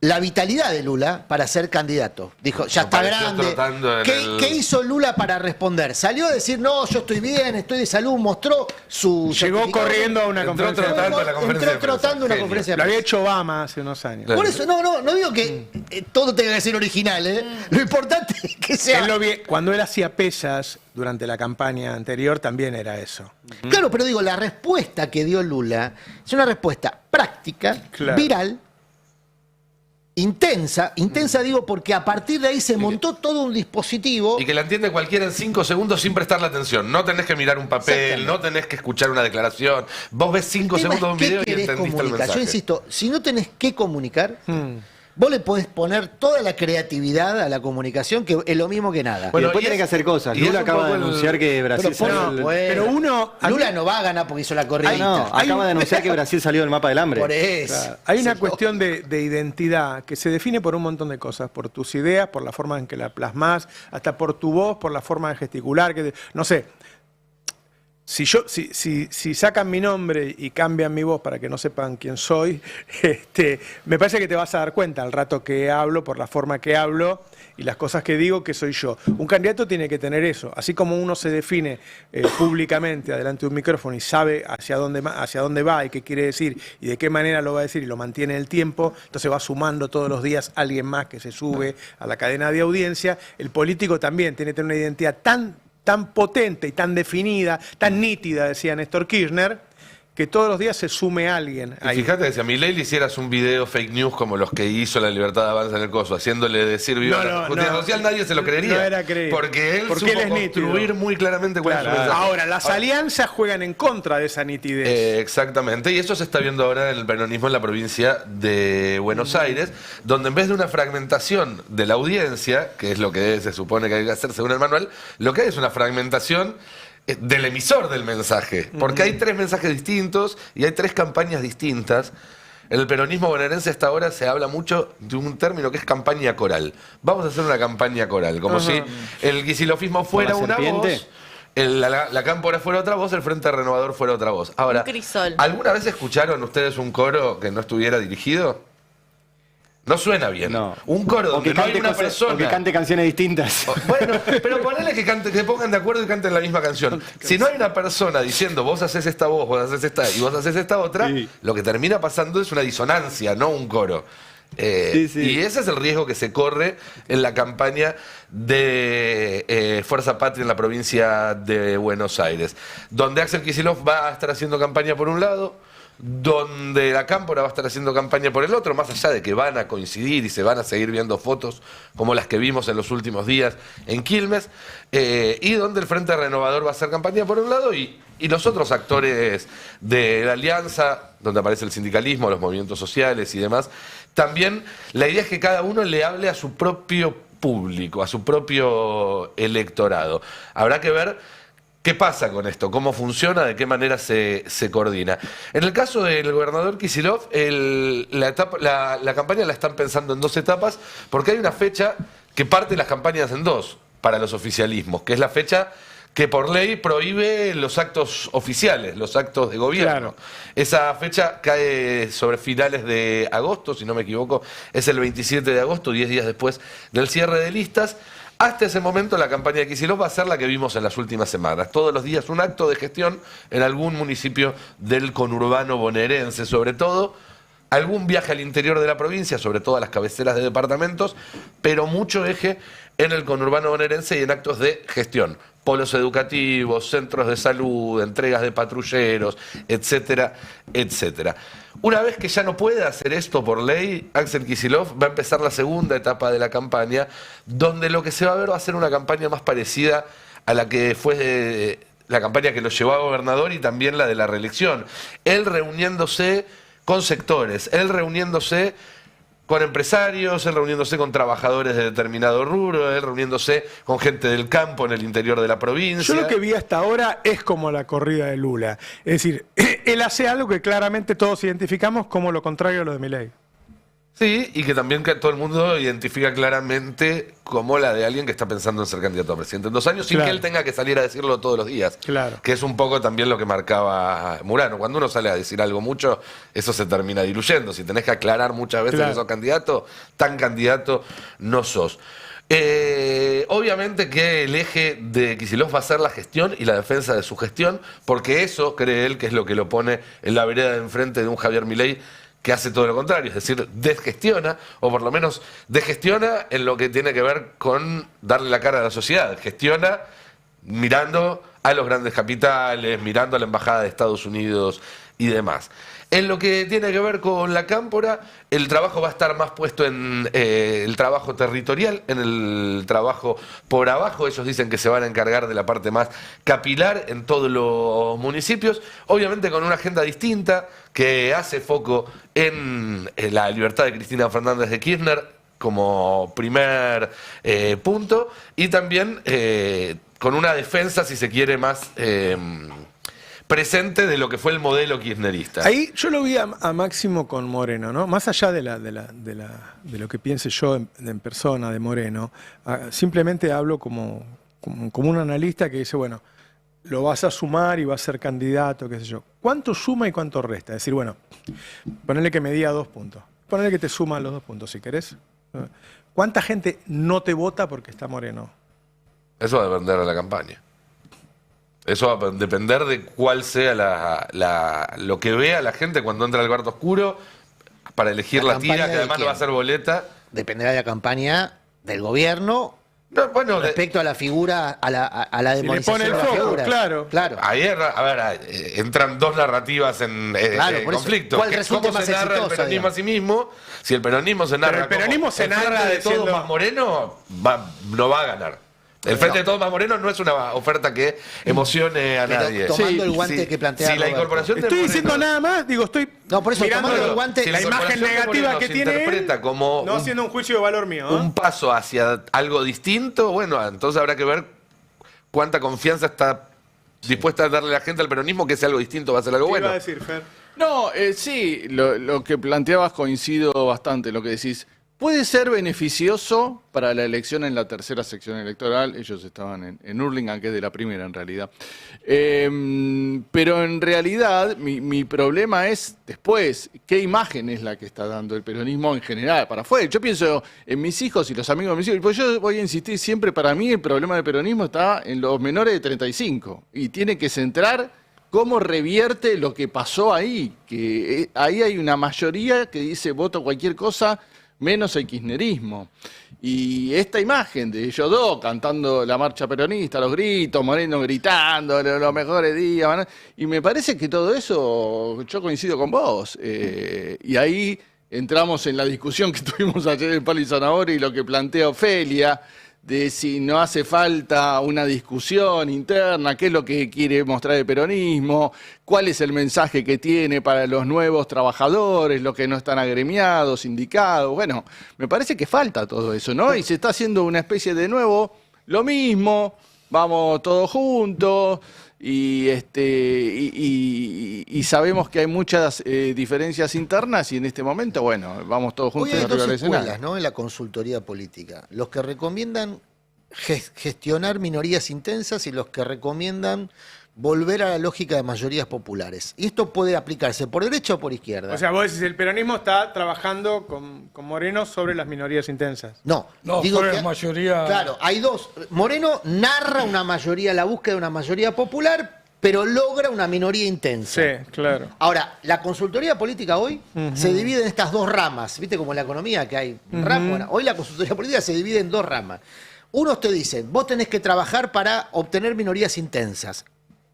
la vitalidad de Lula para ser candidato. Dijo, ya está Apareció trotando grande. en el- ¿Qué hizo Lula para responder? Salió a decir, no, yo estoy bien, estoy de salud, mostró su... Llegó certificado. corriendo a una Entró conferencia de trotando prensa. a la conferencia de Entró prensa. trotando una Genio. conferencia de Lo había prensa. hecho Obama hace unos años. Por eso, no digo que todo tenga que ser original, ¿eh? Lo importante es que sea... Él cuando él hacía pesas durante la campaña anterior también era eso. Claro, pero digo, la respuesta que dio Lula es una respuesta práctica, Claro. viral, intensa digo, porque a partir de ahí se montó todo un dispositivo. Y que la entiende cualquiera en 5 segundos sin prestarle atención. No tenés que mirar un papel, Exactamente. no tenés que escuchar una declaración. Vos ves 5 El tema segundos de un es qué video y querés entendiste el comunicar. mensaje. Yo insisto, si no tenés que comunicar, vos le podés poner toda la creatividad a la comunicación, que es lo mismo que nada. Y después y tenés es- que hacer cosas. y es Lula un acaba poco de el- anunciar que Brasil Pero, salió del- bueno, pero uno- Lula no va a ganar porque hizo la corridita. No, acaba de anunciar que Brasil salió del mapa del hambre. Por eso. Claro. Hay una Sí, cuestión de identidad que se define por un montón de cosas, por tus ideas, por la forma en que la plasmás, hasta por tu voz, por la forma de gesticular, no sé. Si sacan mi nombre y cambian mi voz para que no sepan quién soy, me parece que te vas a dar cuenta al rato que hablo, por la forma que hablo y las cosas que digo, que soy yo. Un candidato tiene que tener eso. Así como uno se define públicamente adelante de un micrófono y sabe hacia dónde va y qué quiere decir y de qué manera lo va a decir y lo mantiene en el tiempo, entonces va sumando todos los días alguien más que se sube a la cadena de audiencia. El político también tiene que tener una identidad tan potente y tan definida, tan nítida, decía Néstor Kirchner, que todos los días se sume alguien. Y fíjate que si a Milei le hicieras un video fake news como los que hizo La Libertad de Avanza en el coso, haciéndole decir viva la justicia social, nadie se lo creería. No era creíble. Porque él supo él es construir nítido. Muy claramente cuál es su mensaje. Ahora, las alianzas juegan en contra de esa nitidez. Exactamente, y eso se está viendo ahora en el peronismo en la provincia de Buenos Aires, donde en vez de una fragmentación de la audiencia, que es lo que se supone que hay que hacer según el manual, lo que hay es una fragmentación del emisor del mensaje, porque hay 3 mensajes distintos y hay 3 campañas distintas. En el peronismo bonaerense hasta ahora se habla mucho de un término que es campaña coral. Vamos a hacer una campaña coral, como si el kicilofismo fuera una voz, la cámpora fuera otra voz, el Frente Renovador fuera otra voz. Ahora, ¿alguna vez escucharon ustedes un coro que no estuviera dirigido? No suena bien. No. Un coro donde no hay una persona. O que cante canciones distintas. Bueno, pero ponele que pongan de acuerdo y canten la misma canción. Si no hay una persona diciendo vos haces esta voz, vos haces esta y vos haces esta otra, lo que termina pasando es una disonancia, no un coro. Y ese es el riesgo que se corre en la campaña de Fuerza Patria en la provincia de Buenos Aires, donde Axel Kicillof va a estar haciendo campaña por un lado, donde la cámpora va a estar haciendo campaña por el otro, más allá de que van a coincidir y se van a seguir viendo fotos como las que vimos en los últimos días en Quilmes, y donde el Frente Renovador va a hacer campaña por un lado y los otros actores de la alianza, donde aparece el sindicalismo, los movimientos sociales y demás, también la idea es que cada uno le hable a su propio público, a su propio electorado. Habrá que ver ¿qué pasa con esto? ¿Cómo funciona? ¿De qué manera se coordina? En el caso del gobernador Kicillof, la campaña la están pensando en 2 etapas, porque hay una fecha que parte las campañas en 2 para los oficialismos, que es la fecha que por ley prohíbe los actos oficiales, los actos de gobierno. Claro. Esa fecha cae sobre finales de agosto, si no me equivoco, es el 27 de agosto, 10 días después del cierre de listas. Hasta ese momento la campaña de Kicillof va a ser la que vimos en las últimas semanas. Todos los días un acto de gestión en algún municipio del conurbano bonaerense, sobre todo algún viaje al interior de la provincia, sobre todo a las cabeceras de departamentos, pero mucho eje en el conurbano bonaerense y en actos de gestión. Polos educativos, centros de salud, entregas de patrulleros, etcétera, etcétera. Una vez que ya no puede hacer esto por ley, Axel Kicillof va a empezar la segunda etapa de la campaña, donde lo que se va a ver va a ser una campaña más parecida a la que fue la campaña que lo llevó a gobernador y también la de la reelección. Él reuniéndose con sectores, él reuniéndose con empresarios, él reuniéndose con trabajadores de determinado rubro, él reuniéndose con gente del campo en el interior de la provincia. Yo lo que vi hasta ahora es como la corrida de Lula. Es decir, él hace algo que claramente todos identificamos como lo contrario a lo de Milei. Sí, y que también todo el mundo identifica claramente como la de alguien que está pensando en ser candidato a presidente en 2 años, sin que él tenga que salir a decirlo todos los días. Claro. Que es un poco también lo que marcaba Murano. Cuando uno sale a decir algo mucho, eso se termina diluyendo. Si tenés que aclarar muchas veces que sos candidato, tan candidato no sos. Obviamente que el eje de Kicillof va a ser la gestión y la defensa de su gestión, porque eso, cree él, que es lo que lo pone en la vereda de enfrente de un Javier Milei que hace todo lo contrario, es decir, desgestiona, o por lo menos desgestiona en lo que tiene que ver con darle la cara a la sociedad. Gestiona mirando a los grandes capitales, mirando a la Embajada de Estados Unidos y demás. En lo que tiene que ver con la cámpora, el trabajo va a estar más puesto en el trabajo territorial, en el trabajo por abajo. Ellos dicen que se van a encargar de la parte más capilar en todos los municipios, obviamente con una agenda distinta que hace foco en la libertad de Cristina Fernández de Kirchner como primer punto, y también con una defensa, si se quiere, más presente de lo que fue el modelo kirchnerista. Ahí yo lo vi a Máximo con Moreno, ¿no? Más allá de lo que piense yo en persona de Moreno, simplemente hablo como un analista que dice, bueno, lo vas a sumar y va a ser candidato, qué sé yo. ¿Cuánto suma y cuánto resta? Es decir, bueno, ponele que medía 2 puntos. Ponele que te suman los 2 puntos, si querés. ¿Cuánta gente no te vota porque está Moreno? Eso va a depender de la campaña. Eso va a depender de cuál sea lo que vea la gente cuando entra al cuarto oscuro para elegir la tira, que además no va a ser boleta. Dependerá de la campaña del gobierno. No, bueno, respecto a la figura, a la demonización si le pone el foco, claro. Ayer, a ver, entran dos narrativas en conflicto. ¿Cuál resulta ¿Cómo más se narra el exitosa, peronismo a sí mismo? Si el peronismo se narra el peronismo se narra de diciendo... todo más Moreno, no va a ganar. El Frente de Todos más Moreno no es una oferta que emocione a nadie. Tomando el guante que plantea Si la incorporación de Estoy Moreno, diciendo nada más, digo, estoy por eso, mirando tomando el guante, si la imagen negativa que tiene él, como no haciendo un juicio de valor mío. un paso hacia algo distinto, bueno, entonces habrá que ver cuánta confianza está dispuesta a darle la gente al peronismo, que ese algo distinto va a ser algo ¿Qué bueno. iba a decir, Fer? No, sí, lo que planteabas coincido bastante, lo que decís. Puede ser beneficioso para la elección en la tercera sección electoral. Ellos estaban en Hurlingham, que es de la primera en realidad. Pero en realidad mi problema es después, ¿qué imagen es la que está dando el peronismo en general para afuera? Yo pienso en mis hijos y los amigos de mis hijos. Pues yo voy a insistir siempre, para mí el problema del peronismo está en los menores de 35. Y tiene que centrar cómo revierte lo que pasó ahí. Que ahí hay una mayoría que dice voto cualquier cosa menos el kirchnerismo. Y esta imagen de ellos dos cantando la marcha peronista, los gritos, Moreno gritando, los mejores días, y me parece que todo eso, yo coincido con vos, y ahí entramos en la discusión que tuvimos ayer en Palo y Zanahoria y lo que plantea Ofelia, de si no hace falta una discusión interna, qué es lo que quiere mostrar el peronismo, cuál es el mensaje que tiene para los nuevos trabajadores, los que no están agremiados, sindicados. Bueno, me parece que falta todo eso, ¿no? Y se está haciendo una especie de nuevo, lo mismo, vamos todos juntos, y sabemos que hay muchas diferencias internas y en este momento, bueno, vamos todos juntos. Hoy hay dos escuelas, ¿no?, en la consultoría política. Los que recomiendan gestionar minorías intensas y los que recomiendan volver a la lógica de mayorías populares. Y esto puede aplicarse por derecha o por izquierda. O sea, vos decís, el peronismo está trabajando con Moreno sobre las minorías intensas. No, digo que la mayoría... Claro, hay dos. Moreno narra una mayoría, la búsqueda de una mayoría popular, pero logra una minoría intensa. Sí, claro. Ahora, la consultoría política hoy se divide en estas dos ramas. ¿Viste como en la economía que hay ramas? Bueno, hoy la consultoría política se divide en dos ramas. Unos te dicen, vos tenés que trabajar para obtener minorías intensas.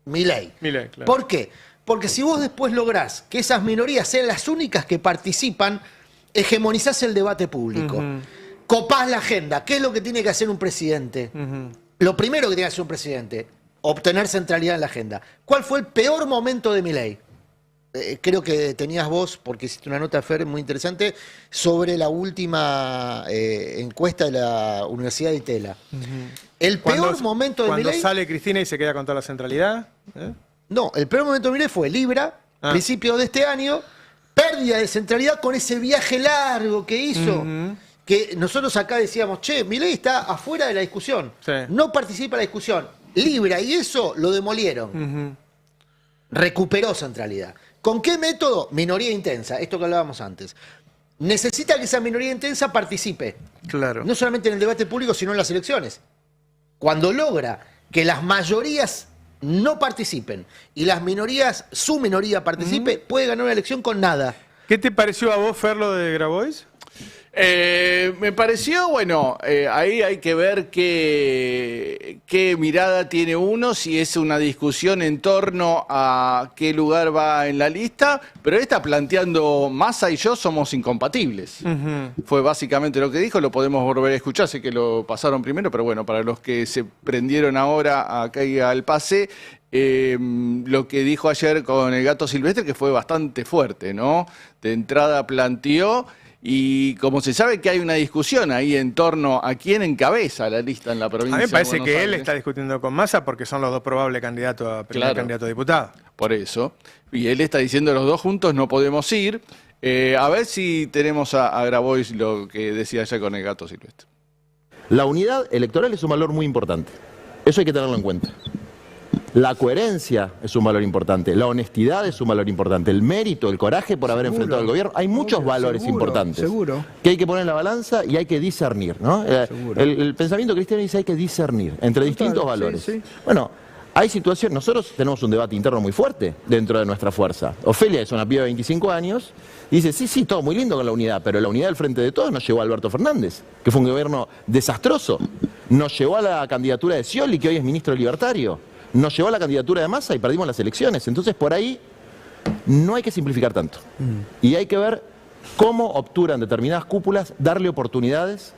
Milei. Milei, claro. ¿Por qué? Porque si vos después lográs que esas minorías sean las únicas que participan, hegemonizás el debate público. Copás la agenda. ¿Qué es lo que tiene que hacer un presidente? Lo primero que tiene que hacer un presidente, obtener centralidad en la agenda. ¿Cuál fue el peor momento de Milei? Creo que tenías vos, porque hiciste una nota, Fer, muy interesante, sobre la última encuesta de la Universidad de Itela. El peor momento de Milei... Cuando sale Cristina y se queda con toda la centralidad. No, el peor momento de Milei fue Libra, principio de este año, pérdida de centralidad con ese viaje largo que hizo, que nosotros acá decíamos, che, Milei está afuera de la discusión, no participa en la discusión. Libra y eso lo demolieron. Recuperó centralidad. ¿Con qué método? Minoría intensa, esto que hablábamos antes. Necesita que esa minoría intensa participe. Claro. No solamente en el debate público, sino en las elecciones. Cuando logra que las mayorías no participen y las minorías, su minoría participe, puede ganar una elección con nada. ¿Qué te pareció a vos, Fer, lo de Grabois? Me pareció, bueno, ahí hay que ver qué mirada tiene uno, si es una discusión en torno a qué lugar va en la lista, pero él está planteando, Massa y yo somos incompatibles. Fue básicamente lo que dijo, lo podemos volver a escuchar, sé que lo pasaron primero, pero bueno, para los que se prendieron ahora acá al pase, lo que dijo ayer con el Gato Silvestre, que fue bastante fuerte, ¿no? De entrada planteó... Y como se sabe que hay una discusión ahí en torno a quién encabeza la lista en la provincia de A mí me parece Buenos que Aires. él está discutiendo con Massa porque son los dos probables candidatos a primer candidato a diputado. Por eso. Y él está diciendo los dos juntos no podemos ir. A ver si tenemos a Grabois lo que decía ayer con el Gato Silvestre. La unidad electoral es un valor muy importante. Eso hay que tenerlo en cuenta. La coherencia es un valor importante, la honestidad es un valor importante, el mérito, el coraje por haber enfrentado al gobierno. Hay muchos valores importantes que hay que poner en la balanza y hay que discernir, ¿no? El pensamiento cristiano dice hay que discernir entre distintos valores. Bueno, hay situaciones, nosotros tenemos un debate interno muy fuerte dentro de nuestra fuerza. Ofelia es una piba de 25 años y dice, sí, todo muy lindo con la unidad, pero la unidad del Frente de Todos nos llevó a Alberto Fernández, que fue un gobierno desastroso. Nos llevó a la candidatura de Scioli, que hoy es ministro libertario. Nos llevó a la candidatura de Massa y perdimos las elecciones. Entonces, por ahí no hay que simplificar tanto. Y hay que ver cómo obturan determinadas cúpulas, darle oportunidades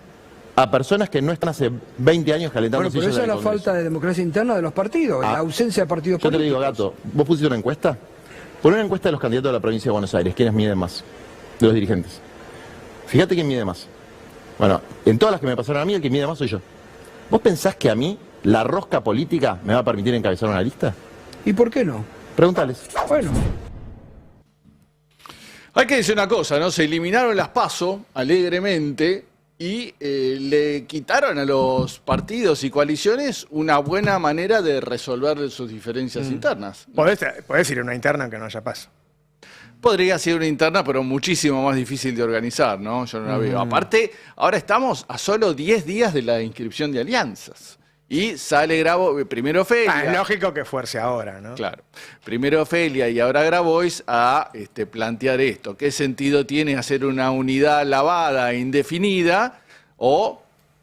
a personas que no están hace 20 años calentando sillas. Pero esa es la falta de democracia interna de los partidos, la ausencia de partidos políticos. Yo te digo, Gato, vos pusiste una encuesta. Pon una encuesta de los candidatos de la provincia de Buenos Aires. ¿Quiénes miden más? De los dirigentes. Fíjate quién mide más. Bueno, en todas las que me pasaron a mí, el que mide más soy yo. ¿Vos pensás que a mí la rosca política me va a permitir encabezar una lista? ¿Y por qué no? Pregúntales. Bueno. Hay que decir una cosa, ¿no? Se eliminaron las PASO alegremente y le quitaron a los partidos y coaliciones una buena manera de resolver sus diferencias internas. Podés ir a una interna aunque no haya paso. Podría ser una interna, pero muchísimo más difícil de organizar, ¿no? Yo no la veo. Aparte, ahora estamos a solo 10 días de la inscripción de alianzas. Y sale primero Ofelia. Es lógico que fuerce ahora, ¿no? Claro. Primero Ofelia y ahora Grabois a plantear esto. ¿Qué sentido tiene hacer una unidad lavada e indefinida? O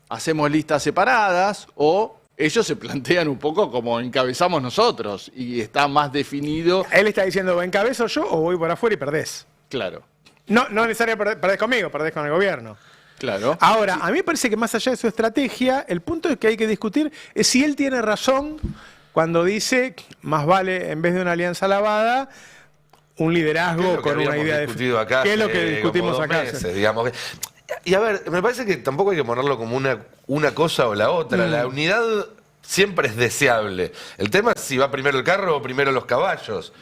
hacemos listas separadas, o ellos se plantean un poco como encabezamos nosotros y está más definido. Él está diciendo, ¿o encabezo yo o voy por afuera y perdés? Claro. No necesariamente perdés conmigo, perdés con el gobierno. Claro. Ahora, a mí me parece que más allá de su estrategia, el punto que hay que discutir es si él tiene razón cuando dice, más vale, en vez de una alianza lavada, un liderazgo con una idea discutido acá, ¿Qué es lo que discutimos acá? Meses, digamos. Y a ver, me parece que tampoco hay que ponerlo como una cosa o la otra. La unidad siempre es deseable. El tema es si va primero el carro o primero los caballos.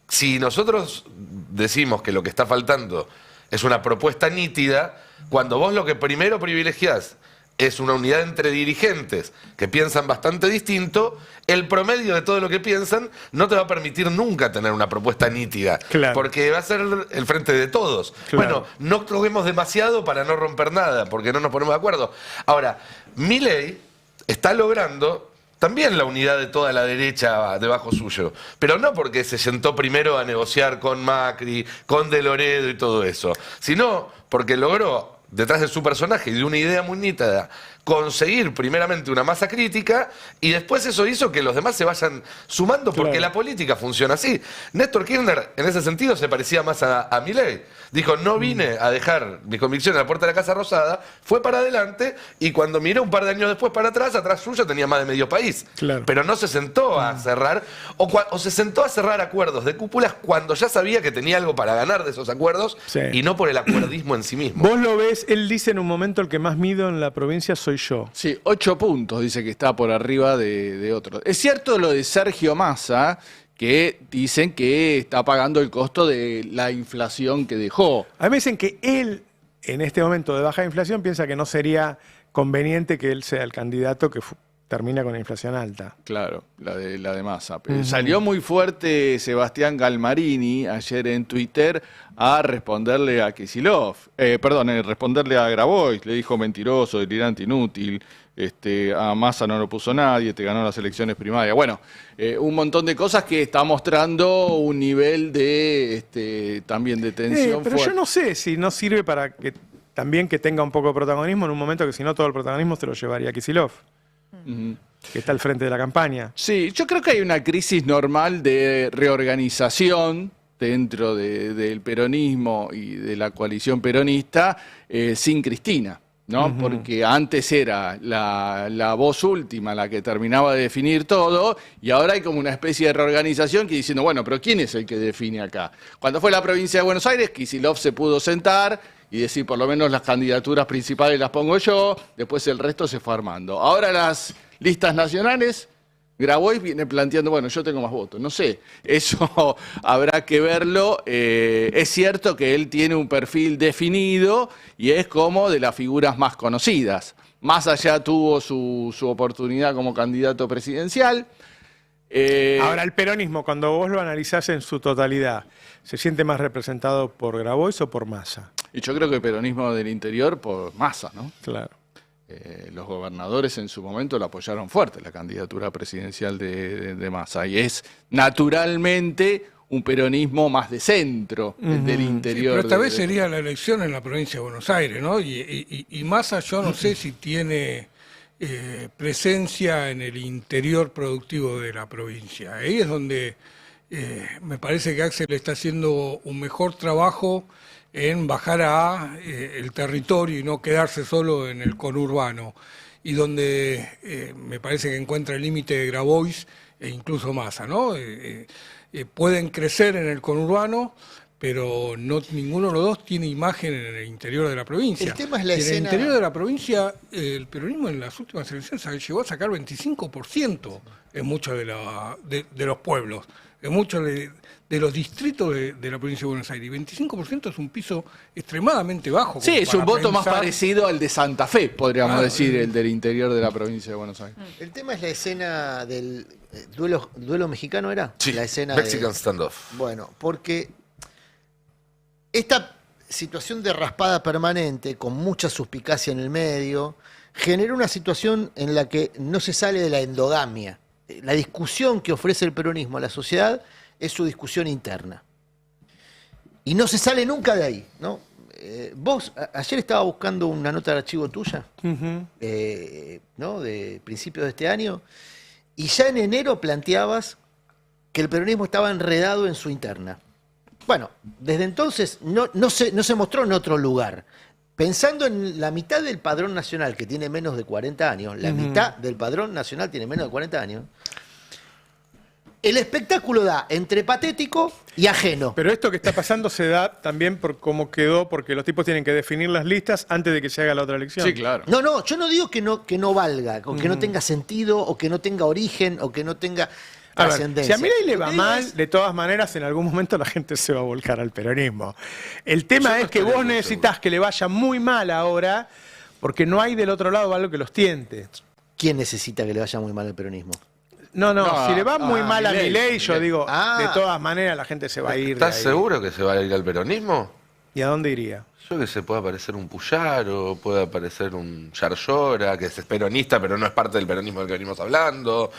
Si nosotros decimos que lo que está faltando es una propuesta nítida, cuando vos lo que primero privilegiás es una unidad entre dirigentes que piensan bastante distinto, el promedio de todo lo que piensan no te va a permitir nunca tener una propuesta nítida. Claro. Porque va a ser el frente de todos. Claro. Bueno, no toquemos demasiado para no romper nada, porque no nos ponemos de acuerdo. Ahora, Milei está logrando también la unidad de toda la derecha debajo suyo, pero no porque se sentó primero a negociar con Macri, con De Loredo y todo eso, sino porque logró, detrás de su personaje y de una idea muy nítida, conseguir primeramente una masa crítica y después eso hizo que los demás se vayan sumando porque la política funciona así. Néstor Kirchner en ese sentido se parecía más a Milei. Dijo, no vine a dejar mi convicción a la puerta de la Casa Rosada, fue para adelante y cuando miró un par de años después para atrás suyo tenía más de medio país. Claro. Pero no se sentó a cerrar o se sentó a cerrar acuerdos de cúpulas cuando ya sabía que tenía algo para ganar de esos acuerdos y no por el acuerdismo en sí mismo. Vos lo ves, él dice en un momento el que más mido en la provincia soy yo. Sí, 8 puntos, dice que está por arriba de otros. Es cierto lo de Sergio Massa, que dicen que está pagando el costo de la inflación que dejó. A mí me dicen que él, en este momento de baja inflación, piensa que no sería conveniente que él sea el candidato que termina con la inflación alta. Claro, la de Massa. Salió muy fuerte Sebastián Galmarini ayer en Twitter a responderle a Kicillof, responderle a Grabois, le dijo mentiroso, delirante, inútil, a Massa no lo puso nadie, te ganó las elecciones primarias. Bueno, un montón de cosas que está mostrando un nivel de también de tensión pero fuerte. yo no sé si no sirve para que también que tenga un poco de protagonismo en un momento que si no todo el protagonismo se lo llevaría Kicillof. Que está al frente de la campaña. Sí, yo creo que hay una crisis normal de reorganización dentro del peronismo y de la coalición peronista sin Cristina, ¿no? Porque antes era la voz última la que terminaba de definir todo y ahora hay como una especie de reorganización que diciendo, bueno, pero ¿quién es el que define acá? Cuando fue la provincia de Buenos Aires, Kicillof se pudo sentar y decir, por lo menos las candidaturas principales las pongo yo, después el resto se fue armando. Ahora las listas nacionales, Grabois viene planteando, bueno, yo tengo más votos. No sé, eso habrá que verlo. Es cierto que él tiene un perfil definido y es como de las figuras más conocidas. Más allá tuvo su oportunidad como candidato presidencial. Ahora, el peronismo, cuando vos lo analizás en su totalidad, ¿se siente más representado por Grabois o por Massa? Y yo creo que el peronismo del interior por Massa, ¿no? Claro. Los gobernadores en su momento lo apoyaron fuerte, la candidatura presidencial de Massa. Y es naturalmente un peronismo más de centro, el del interior. Pero esta vez sería la elección en la provincia de Buenos Aires, ¿no? Y Massa yo no sé si tiene presencia en el interior productivo de la provincia. Ahí es donde me parece que Axel está haciendo un mejor trabajo en bajar a el territorio y no quedarse solo en el conurbano, y donde me parece que encuentra el límite de Grabois e incluso Massa, ¿no? Pueden crecer en el conurbano, pero ninguno de los dos tiene imagen en el interior de la provincia. El tema es la en escena... el interior de la provincia, el peronismo en las últimas elecciones llegó a sacar 25% en muchos de los pueblos, en muchos de los distritos de la provincia de Buenos Aires. Y 25% es un piso extremadamente bajo. Sí, es un voto más pensar... parecido al de Santa Fe, podríamos decir, el del interior de la provincia de Buenos Aires. El tema es la escena del duelo mexicano, ¿era? Sí, la escena Mexican Standoff. Bueno, porque esta situación de raspada permanente, con mucha suspicacia en el medio, genera una situación en la que no se sale de la endogamia. La discusión que ofrece el peronismo a la sociedad es su discusión interna. Y no se sale nunca de ahí, ¿no? Vos, ayer estaba buscando una nota de archivo tuya, ¿no? De principios de este año, y ya en enero planteabas que el peronismo estaba enredado en su interna. Bueno, desde entonces no se mostró en otro lugar. Pensando en la mitad del padrón nacional, que tiene menos de 40 años, la mitad del padrón nacional tiene menos de 40 años, el espectáculo da entre patético y ajeno. Pero esto que está pasando se da también por cómo quedó, porque los tipos tienen que definir las listas antes de que se haga la otra elección. Sí, claro. No, yo no digo que no valga, o que no tenga sentido, o que no tenga origen, o que no tenga A ver, trascendencia. si a Milei le va mal, de todas maneras, en algún momento la gente se va a volcar al peronismo. El tema es que vos necesitas que le vaya muy mal ahora, porque no hay del otro lado algo que los tiente. ¿Quién necesita que le vaya muy mal al peronismo? No, si le va muy mal a Milei, yo digo, de Ah. todas maneras la gente se va a ir. ¿Estás de ahí. seguro que se va a ir al peronismo? ¿Y a dónde iría? Yo que sé, puede aparecer un Puyaro, puede aparecer un Yarlora, que es peronista, pero no es parte del peronismo del que venimos hablando.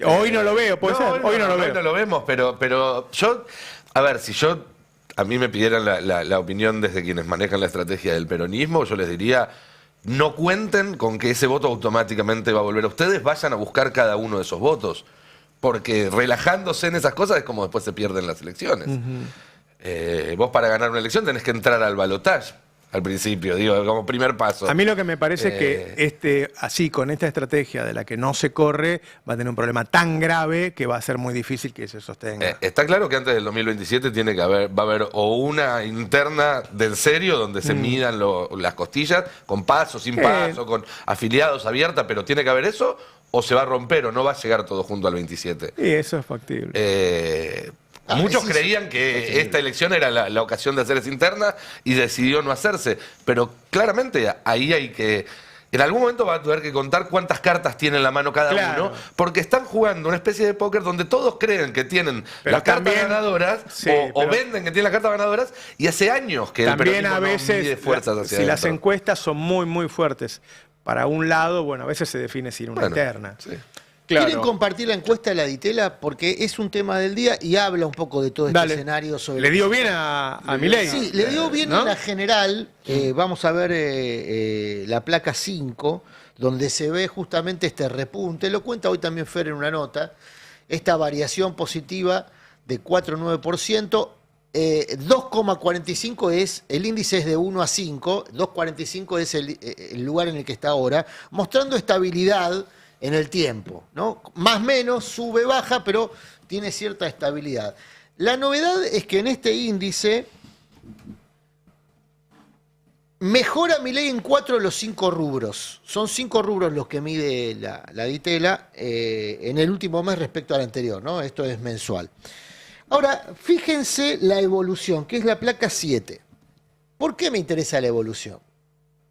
Hoy no lo veo, puede ser. Hoy no lo veo. Hoy no lo vemos, pero yo, a ver, si a mí me pidieran la opinión desde quienes manejan la estrategia del peronismo, yo les diría, no cuenten con que ese voto automáticamente va a volver a ustedes, vayan a buscar cada uno de esos votos, porque relajándose en esas cosas es como después se pierden las elecciones. Vos para ganar una elección tenés que entrar al balotaje al principio, digo, como primer paso. A mí lo que me parece es que así, con esta estrategia de la que no se corre, va a tener un problema tan grave que va a ser muy difícil que se sostenga. Está claro que antes del 2027 va a haber o una interna del serio donde se midan las costillas, con paso, sin paso, con afiliados abierta, pero tiene que haber eso, o se va a romper o no va a llegar todo junto al 27. Y eso es factible. Muchos creían que esta elección era la ocasión de hacer esa interna y decidió no hacerse, pero claramente ahí hay que... En algún momento va a tener que contar cuántas cartas tiene en la mano cada uno, porque están jugando una especie de póker donde todos creen que tienen las cartas ganadoras o venden que tienen las cartas ganadoras, y hace años que el peronismo a veces, no mide fuerzas hacia si las adentro. encuestas son muy, muy fuertes para un lado, bueno, a veces se define sin una interna. Sí. Claro. ¿Quieren compartir la encuesta de la Ditela? Porque es un tema del día y habla un poco de todo este escenario. Sobre le dio bien a Milei. Sí, le dio bien, ¿no? En la general. Vamos a ver la placa 5, donde se ve justamente este repunte. Lo cuenta hoy también Fer en una nota. Esta variación positiva de 4,9%. 2,45 es, el índice es de 1 a 5. 2,45 es el lugar en el que está ahora, mostrando estabilidad en el tiempo, ¿no? Más o menos, sube, baja, pero tiene cierta estabilidad. La novedad es que en este índice mejora Milei en 4 de los 5 rubros. Son 5 rubros los que mide la Ditela en el último mes respecto al anterior, ¿no? Esto es mensual. Ahora, fíjense la evolución, que es la placa 7. ¿Por qué me interesa la evolución?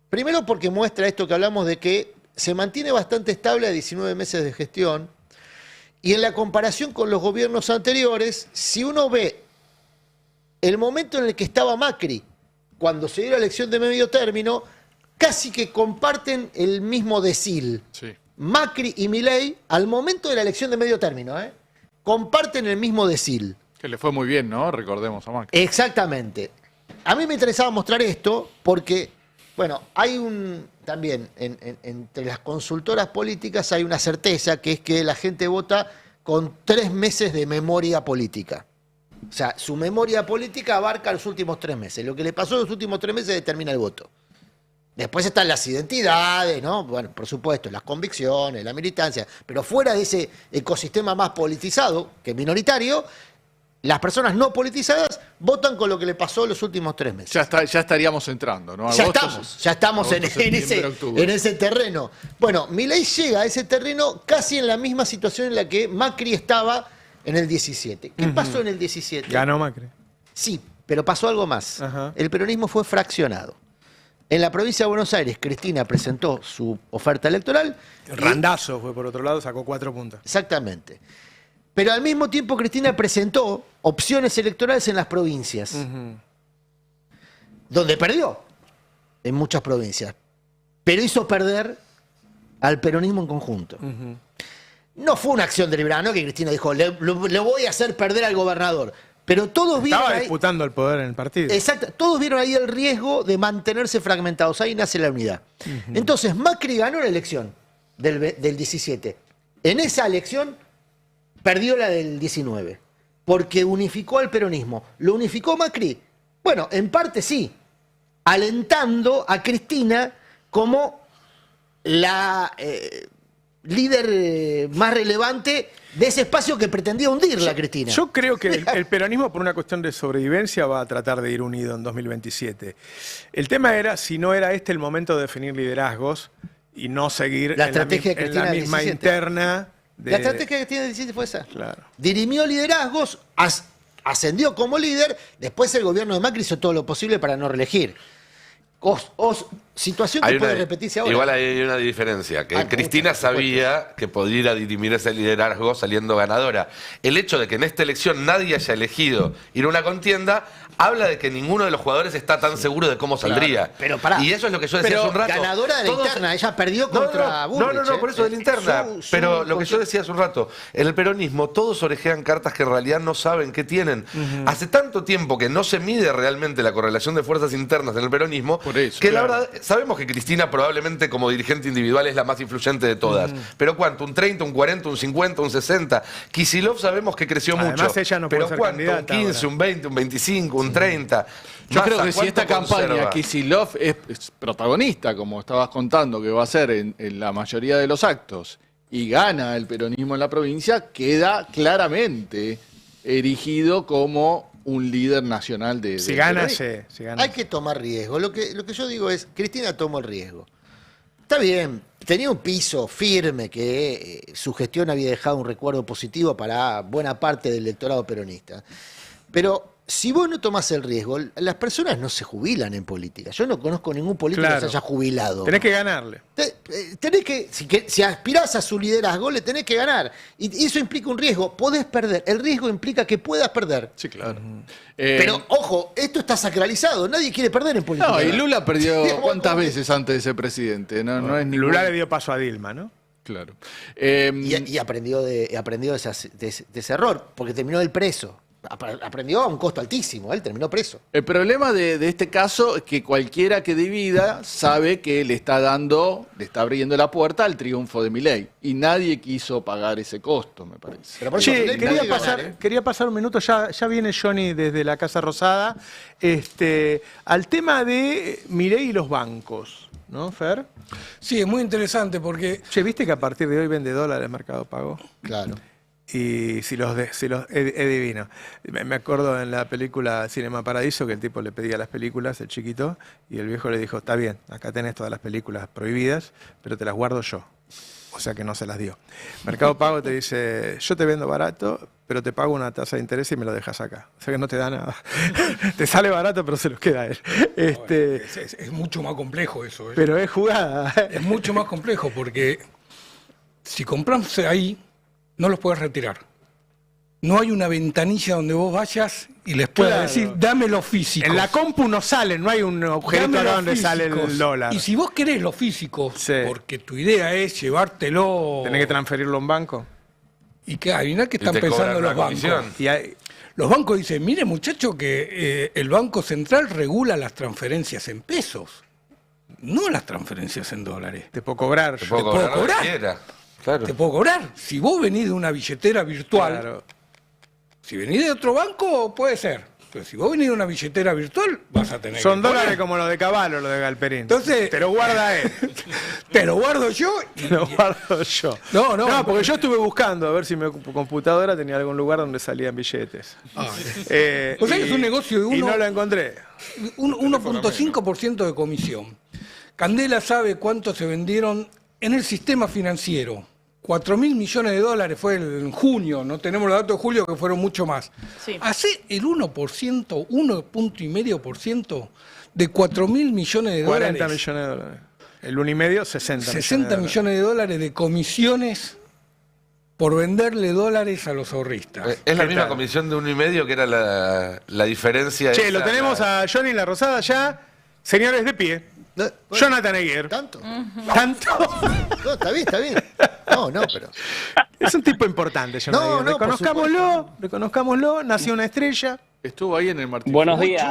Primero porque muestra esto que hablamos de que se mantiene bastante estable a 19 meses de gestión Y en la comparación con los gobiernos anteriores, si uno ve el momento en el que estaba Macri, cuando se dio la elección de medio término, casi que comparten el mismo decil. Sí. Macri y Milei, al momento de la elección de medio término, comparten el mismo decil. Que le fue muy bien, ¿no? Recordemos a Macri. Exactamente. A mí me interesaba mostrar esto porque, bueno, hay también entre las consultoras políticas hay una certeza, que es que la gente vota con 3 meses de memoria política. O sea, su memoria política abarca los últimos 3 meses. Lo que le pasó en los últimos 3 meses determina el voto. Después están las identidades, ¿no? Bueno, por supuesto, las convicciones, la militancia, pero fuera de ese ecosistema más politizado que minoritario, las personas no politizadas votan con lo que le pasó en los últimos 3 meses. Ya estaríamos entrando, ¿no? Ya estamos en ese terreno. Bueno, Milei llega a ese terreno casi en la misma situación en la que Macri estaba en el 17. ¿Qué pasó en el 17? Ganó Macri. Sí, pero pasó algo más. Ajá. El peronismo fue fraccionado. En la provincia de Buenos Aires, Cristina presentó su oferta electoral. Randazo fue por otro lado, sacó 4 puntos. Exactamente. Pero al mismo tiempo Cristina presentó opciones electorales en las provincias, donde perdió en muchas provincias, pero hizo perder al peronismo en conjunto. No fue una acción deliberada, no que Cristina dijo, le voy a hacer perder al gobernador. Pero todos vieron Estaba ahí, disputando el poder en el partido. exacto, todos vieron ahí el riesgo de mantenerse fragmentados. Ahí nace la unidad. Entonces Macri ganó la elección del 17. En esa elección perdió la del 19, porque unificó al peronismo. ¿Lo unificó Macri? Bueno, en parte sí, alentando a Cristina como la líder más relevante de ese espacio que pretendía hundirla, Cristina. Yo creo que el peronismo, por una cuestión de sobrevivencia, va a tratar de ir unido en 2027. El tema era si no era este el momento de definir liderazgos y no seguir La estrategia de en Cristina la del misma 17. interna. La estrategia que tiene el 17 fue esa. Claro. Dirimió liderazgos, ascendió como líder, después el gobierno de Macri hizo todo lo posible para no reelegir. Situación que puede repetirse ahora. Igual hay una diferencia, que Cristina sabía que podía ir a dirimir ese liderazgo saliendo ganadora. El hecho de que en esta elección nadie haya elegido ir a una contienda, habla de que ninguno de los jugadores está tan seguro de cómo saldría. Pero pará. Y eso es lo que yo decía hace un rato. Ganadora de la interna, ella perdió contra Bullrich. No, por eso de la interna. Pero lo que yo decía hace un rato, en el peronismo todos orejean cartas que en realidad no saben qué tienen. Hace tanto tiempo que no se mide realmente la correlación de fuerzas internas en el peronismo, que la verdad, sabemos que Cristina probablemente como dirigente individual es la más influyente de todas. Pero ¿cuánto? ¿Un 30, un 40, un 50, un 60? Kicillof sabemos que creció Además, mucho. ella no pero puede ser ¿cuánto? ¿Un candidata 15, ahora? un 20, un 25, un 30? Yo creo Massa, que si esta ¿cuánto campaña conserva? Kicillof es protagonista, como estabas contando, que va a ser en la mayoría de los actos, y gana el peronismo en la provincia, queda claramente erigido como un líder nacional de... Si gana, sí. Hay que tomar riesgo. Lo que yo digo es, Cristina tomó el riesgo. Está bien, tenía un piso firme que su gestión había dejado un recuerdo positivo para buena parte del electorado peronista. Pero si vos no tomás el riesgo, las personas no se jubilan en política. Yo no conozco ningún político que se haya jubilado. Tenés que ganarle. Tenés que, si aspirás a su liderazgo, le tenés que ganar. Y eso implica un riesgo. Podés perder. El riesgo implica que puedas perder. Sí, claro. Pero, ojo, esto está sacralizado. Nadie quiere perder en política. No, y Lula perdió ¿cuántas veces antes de ser presidente? No es Lula le dio paso a Dilma, ¿no? Claro. Y aprendió de ese error, porque terminó él preso. Aprendió a un costo altísimo, él terminó preso. El problema de este caso es que cualquiera que divida sabe que le está abriendo la puerta al triunfo de Milei. Y nadie quiso pagar ese costo, me parece. Pero por eso Che, Milei quería pasar un minuto, ya viene Johnny desde la Casa Rosada, al tema de Milei y los bancos, ¿no, Fer? Sí, es muy interesante porque... Che, ¿viste que a partir de hoy vende dólares Mercado Pago? Claro. Y es divino. Me acuerdo en la película Cinema Paradiso que el tipo le pedía las películas, el chiquito, y el viejo le dijo, está bien, acá tenés todas las películas prohibidas, pero te las guardo yo. O sea que no se las dio. Mercado Pago te dice, yo te vendo barato, pero te pago una tasa de interés y me lo dejas acá. O sea que no te da nada. Te sale barato, pero se los queda a él. Es mucho más complejo eso. Pero es jugada. Es mucho más complejo porque si compramos ahí, no los puedes retirar. No hay una ventanilla donde vos vayas y les puedas decir, dame los físicos. En la compu no sale, no hay un objeto ahora donde sale el dólar. Y si vos querés los físicos, porque tu idea es llevártelo... ¿Tenés que transferirlo a un banco? Y que adivina que están pensando los bancos. Los bancos dicen, mire muchacho que el Banco Central regula las transferencias en pesos, no las transferencias en dólares. Te puedo cobrar. Te puedo cobrar. Claro. Te puedo cobrar. Si vos venís de una billetera virtual, si venís de otro banco, puede ser. Pero si vos venís de una billetera virtual, vas a tener Son que dólares poner. como los de Cavallo, los de Galperín. Entonces, te lo guarda él. Te lo guardo yo. Te lo guardo yo. No, porque yo estuve buscando a ver si mi computadora tenía algún lugar donde salían billetes. O sea que es un negocio de y no lo encontré. 1.5% de comisión. Candela sabe cuánto se vendieron en el sistema financiero. 4.000 millones de dólares fue en junio, no tenemos los datos de julio que fueron mucho más. Sí. Hace el 1%, 1.5% de 4.000 millones de 40 dólares. millones de dólares. El 1,5, 60 60 millones de dólares de comisiones por venderle dólares a los ahorristas. Es la misma comisión de 1,5 que era la diferencia. Che, lo tenemos a Johnny La Rosada ya. Señores, de pie. Jonathan Eguer. ¿Tanto? ¿Tanto? No, está bien. No, pero... Es un tipo importante, Jonathan Eguer. Reconozcámoslo, nació una estrella. Estuvo ahí en el Martín. Buenos días,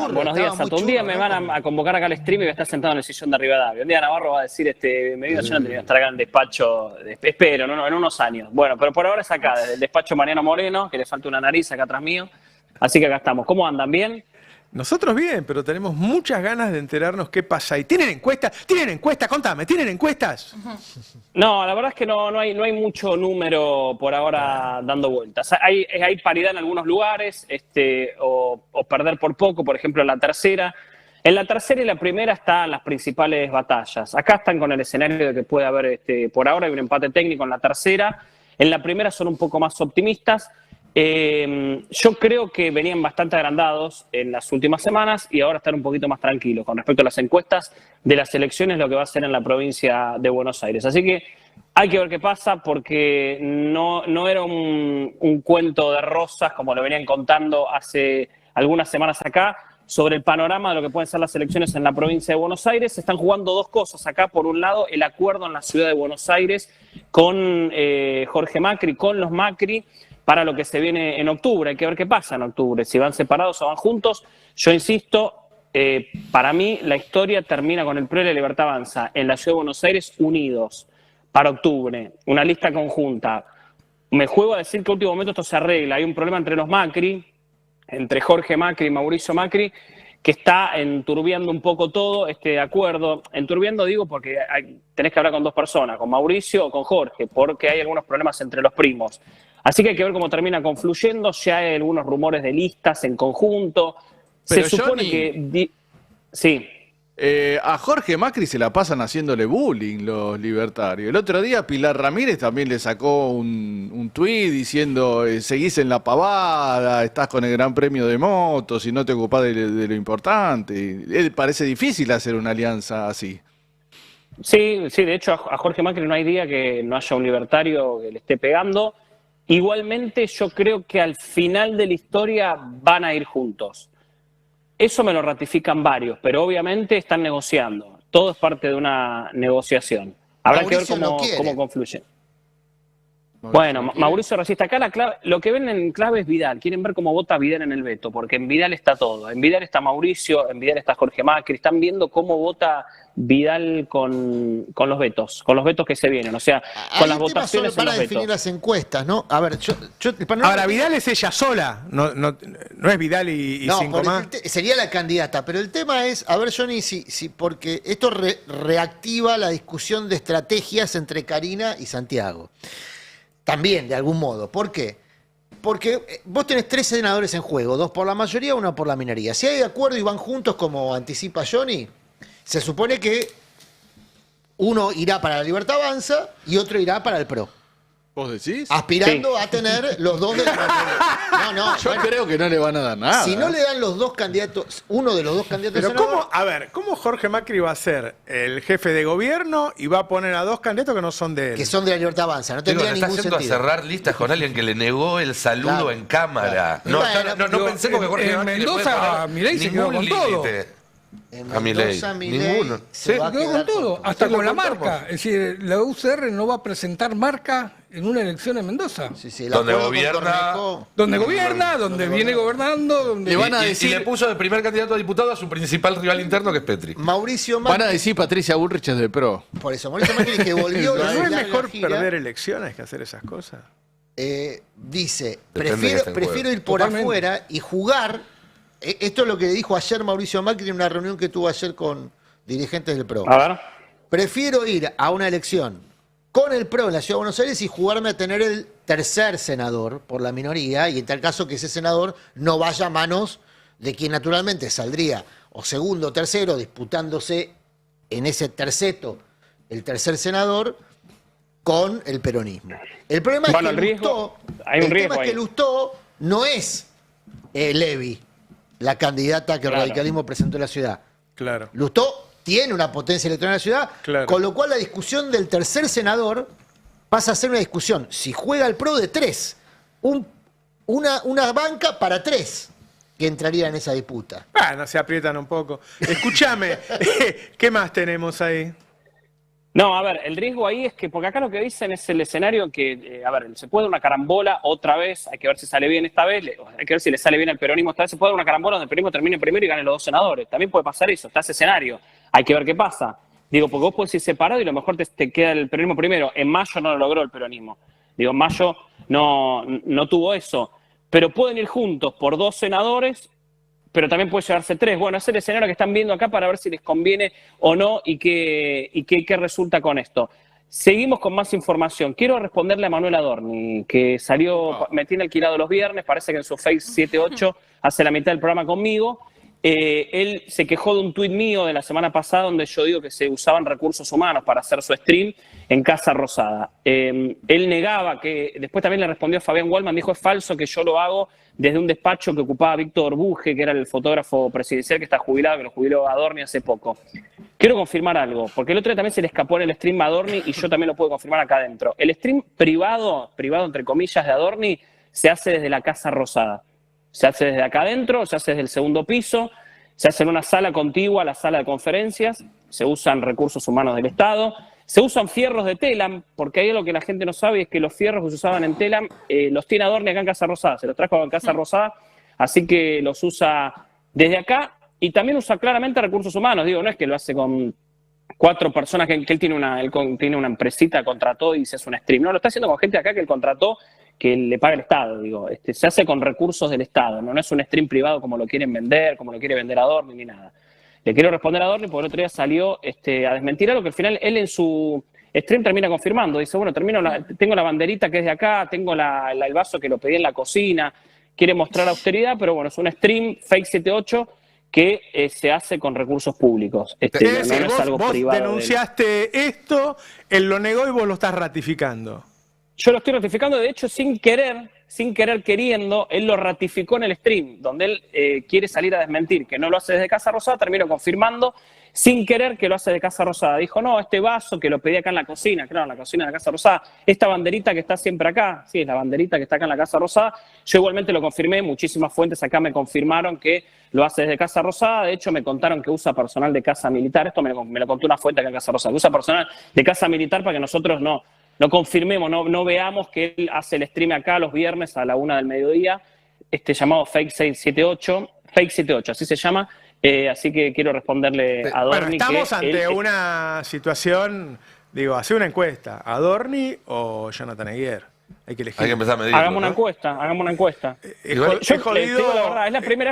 Santo. Un día me van a convocar acá al stream y voy a estar sentado en el sillón de Rivadavia. Un día Navarro va a decir, me digo, yo no tenía que estar acá en el despacho, espero, en unos años. Bueno, pero por ahora es acá, desde el despacho Mariano Moreno, que le falta una nariz acá atrás mío. Así que acá estamos. ¿Cómo andan? ¿Bien? Nosotros bien, pero tenemos muchas ganas de enterarnos qué pasa. ¿Y tienen encuestas? Contame, ¿tienen encuestas? No, la verdad es que no hay mucho número por ahora dando vueltas. Hay paridad en algunos lugares, o perder por poco, por ejemplo en la tercera. En la tercera y la primera están las principales batallas. Acá están con el escenario de que puede haber, por ahora hay un empate técnico en la tercera. En la primera son un poco más optimistas. Yo creo que venían bastante agrandados en las últimas semanas y ahora están un poquito más tranquilos con respecto a las encuestas de las elecciones, lo que va a ser en la provincia de Buenos Aires. Así que hay que ver qué pasa porque no era un cuento de rosas como lo venían contando hace algunas semanas acá sobre el panorama de lo que pueden ser las elecciones en la provincia de Buenos Aires. Se están jugando dos cosas acá. Por un lado, el acuerdo en la ciudad de Buenos Aires con Jorge Macri, con los Macri, para lo que se viene en octubre. Hay que ver qué pasa en octubre, si van separados o van juntos. Yo insisto, para mí la historia termina con el PRO y la Libertad Avanza en la Ciudad de Buenos Aires unidos para octubre, una lista conjunta. Me juego a decir que a último momento esto se arregla. Hay un problema entre los Macri, entre Jorge Macri y Mauricio Macri, que está enturbiando un poco todo este acuerdo. Enturbiando digo porque tenés que hablar con dos personas, con Mauricio o con Jorge, porque hay algunos problemas entre los primos. Así que hay que ver cómo termina confluyendo. Ya hay algunos rumores de listas en conjunto. Pero se supone Johnny, que... Sí. A Jorge Macri se la pasan haciéndole bullying los libertarios. El otro día Pilar Ramírez también le sacó un tuit diciendo seguís en la pavada, estás con el Gran Premio de motos y no te ocupás de lo importante. Parece difícil hacer una alianza así. Sí, de hecho a Jorge Macri no hay día que no haya un libertario que le esté pegando. Igualmente yo creo que al final de la historia van a ir juntos. Eso me lo ratifican varios, pero obviamente están negociando. Todo es parte de una negociación. Habrá Mauricio que ver cómo confluye. Bueno, Mauricio resiste. Acá la clave, lo que ven en clave es Vidal. Quieren ver cómo vota Vidal en el veto, porque en Vidal está todo. En Vidal está Mauricio, en Vidal está Jorge Macri. Están viendo cómo vota Vidal con los vetos que se vienen. O sea, con las votaciones en los vetos. Definir las encuestas, ¿no? A ver, Ahora, Vidal es ella sola, no es Vidal y cinco más. Sería la candidata, pero el tema es, a ver, Johnny, porque esto reactiva la discusión de estrategias entre Karina y Santiago. También, de algún modo. ¿Por qué? Porque vos tenés 3 senadores en juego, 2 por la mayoría, 1 por la minoría. Si hay acuerdo y van juntos, como anticipa Johnny, se supone que uno irá para la Libertad Avanza y otro irá para el PRO. ¿Vos decís? Aspirando a tener los dos de Yo creo que no le van a dar nada. Si no le dan los dos candidatos, uno de los dos candidatos Pero senador, ¿cómo Jorge Macri va a ser el jefe de gobierno y va a poner a dos candidatos que no son de él? que son de la Libertad Avanza, no Digo, tendría le está ningún haciendo sentido. a cerrar listas con alguien que le negó el saludo Claro, en cámara. claro. No pensemos que Jorge en Macri le puede Mendoza, poner Milei se quedó ningún con todo. límite. En A Milei. Mendoza, Milei Ninguno. se va a Quedó con quedar todo, con- hasta Ya lo con la contamos. marca. Es decir, la UCR no va a presentar marca en una elección en Mendoza. Sí, sí, el Donde acuerdo con gobierna- Cornejo, Donde gobierna, donde viene gobernando, donde... Le van a Y decir- le puso de primer candidato a diputado a su principal rival interno, que es Petri. Mauricio Macri, Van a decir Patricia Bullrich es de PRO. por eso, Mauricio Macri que volvió ¿No de es la mejor gira, perder elecciones que hacer esas cosas? dice, Depende de que esté en prefiero juego. ir por Totalmente. afuera y jugar. Esto es lo que dijo ayer Mauricio Macri en una reunión que tuvo ayer con dirigentes del PRO. A ver. Prefiero ir a una elección con el PRO en la Ciudad de Buenos Aires y jugarme a tener el tercer senador por la minoría, y en tal caso que ese senador no vaya a manos de quien naturalmente saldría o segundo o tercero, disputándose en ese terceto el tercer senador con el peronismo. El problema Bueno, es el que riesgo- Lustó, hay un el riesgo tema es que ahí. Lustó no es Levy, la candidata que el Claro. radicalismo presentó en la ciudad. Claro. Lustó tiene una potencia electoral en la ciudad, Claro. con lo cual la discusión del tercer senador pasa a ser una discusión, si juega el PRO, de tres. Una banca para tres que entraría en esa disputa. Bueno, se aprietan un poco. Escúchame, ¿qué más tenemos ahí? No, a ver, el riesgo ahí es que, porque acá lo que dicen es el escenario que, a ver, se puede dar una carambola otra vez, hay que ver si sale bien esta vez, hay que ver si le sale bien al peronismo esta vez, se puede dar una carambola donde el peronismo termine primero y gane los dos senadores. También puede pasar eso, está ese escenario, hay que ver qué pasa. Digo, porque vos podés ir separado y a lo mejor te queda el peronismo primero. En mayo no lo logró el peronismo. Digo, en mayo no tuvo eso. Pero pueden ir juntos por dos senadores, pero también puede llevarse tres. Bueno, es el escenario que están viendo acá para ver si les conviene o no y qué resulta con esto. Seguimos con más información. Quiero responderle a Manuel Adorni, que salió, me tiene alquilado los viernes, parece que en su Face 78 hace la mitad del programa conmigo. Él se quejó de un tuit mío de la semana pasada donde yo digo que se usaban recursos humanos para hacer su stream en Casa Rosada. Él negaba que, después también le respondió a Fabián Wallman, dijo es falso que yo lo hago desde un despacho que ocupaba Víctor Buje, que era el fotógrafo presidencial que está jubilado, que lo jubiló Adorni hace poco. Quiero confirmar algo, porque el otro día también se le escapó en el stream a Adorni y yo también lo puedo confirmar acá adentro. El stream privado entre comillas de Adorni, se hace desde la Casa Rosada. Se hace desde acá adentro, se hace desde el segundo piso, se hace en una sala contigua a la sala de conferencias, se usan recursos humanos del Estado, se usan fierros de Telam, porque ahí lo que la gente no sabe es que los fierros que se usaban en Telam los tiene Adorni acá en Casa Rosada, se los trajo en Casa Rosada, así que los usa desde acá y también usa claramente recursos humanos. Digo, no es que lo hace con 4 personas que él tiene una empresita, contrató y se hace un stream. No, lo está haciendo con gente acá que él contrató, que le paga el Estado, digo. Se hace con recursos del Estado, no es un stream privado como lo quieren vender, como lo quiere vender Adorni, ni nada. Le quiero responder a Adorni porque el otro día salió a desmentir algo que al final él en su stream termina confirmando. Dice, bueno, tengo la banderita que es de acá, tengo el vaso que lo pedí en la cocina, quiere mostrar austeridad, pero bueno, es un stream Fake 78 que se hace con recursos públicos. Es no decir, es algo vos privado. de él. denunciaste esto, él lo negó y vos lo estás ratificando. Yo lo estoy ratificando, de hecho, sin querer queriendo, él lo ratificó en el stream, donde él quiere salir a desmentir que no lo hace desde Casa Rosada, termino confirmando, sin querer, que lo hace de Casa Rosada. Dijo, no, este vaso que lo pedí acá en la cocina, claro, en la cocina de la Casa Rosada, esta banderita que está siempre acá, sí, es la banderita que está acá en la Casa Rosada, yo igualmente lo confirmé, muchísimas fuentes acá me confirmaron que lo hace desde Casa Rosada, de hecho me contaron que usa personal de Casa Militar, esto me lo contó una fuente acá en Casa Rosada, que usa personal de Casa Militar para que nosotros no confirmemos, no veamos que él hace el stream acá los viernes a la 1 del mediodía, llamado Fake 678, Fake 78, así se llama, así que quiero responderle a Adorni. Bueno, estamos ante una situación, digo, hace una encuesta, ¿Adorni o Jonathan Aguirre? Hay que elegir. Hay que empezar a medirlo, Hagamos una ¿no? encuesta. Yo es jodido. te digo la verdad, es la primera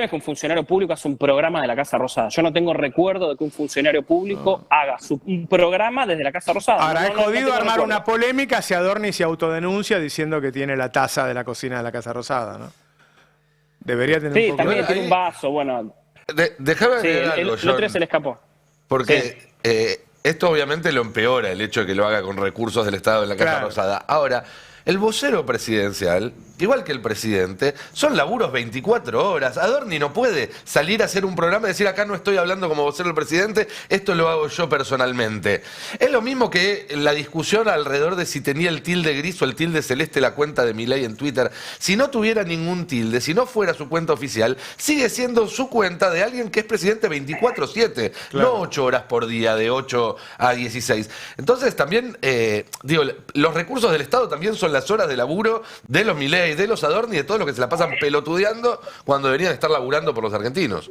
vez que un funcionario público hace un programa de la Casa Rosada. Yo no tengo recuerdo de que un funcionario público haga un programa desde la Casa Rosada. Ahora, No es jodido tengo armar recuerdo. una polémica si Adorni se autodenuncia diciendo que tiene la taza de la cocina de la Casa Rosada, ¿no? Debería tener Sí, un poco también Bueno, tiene ahí- un vaso, bueno. Déjame Sí, agregar el algo, otro día John, se le escapó. porque esto obviamente lo empeora el hecho de que lo haga con recursos del Estado en la Casa Rosada. Ahora, el vocero presidencial, igual que el presidente, son laburos 24 horas. Adorni no puede salir a hacer un programa y decir, acá no estoy hablando como vocero del presidente, esto lo hago yo personalmente. Es lo mismo que la discusión alrededor de si tenía el tilde gris o el tilde celeste la cuenta de Milei en Twitter. Si no tuviera ningún tilde, si no fuera su cuenta oficial, sigue siendo su cuenta de alguien que es presidente 24/7, no 8 horas por día, de 8 a 16. Entonces también, digo, los recursos del Estado también son las horas de laburo de los Milei, de los Adorni, de todos los que se la pasan pelotudeando cuando deberían estar laburando por los argentinos.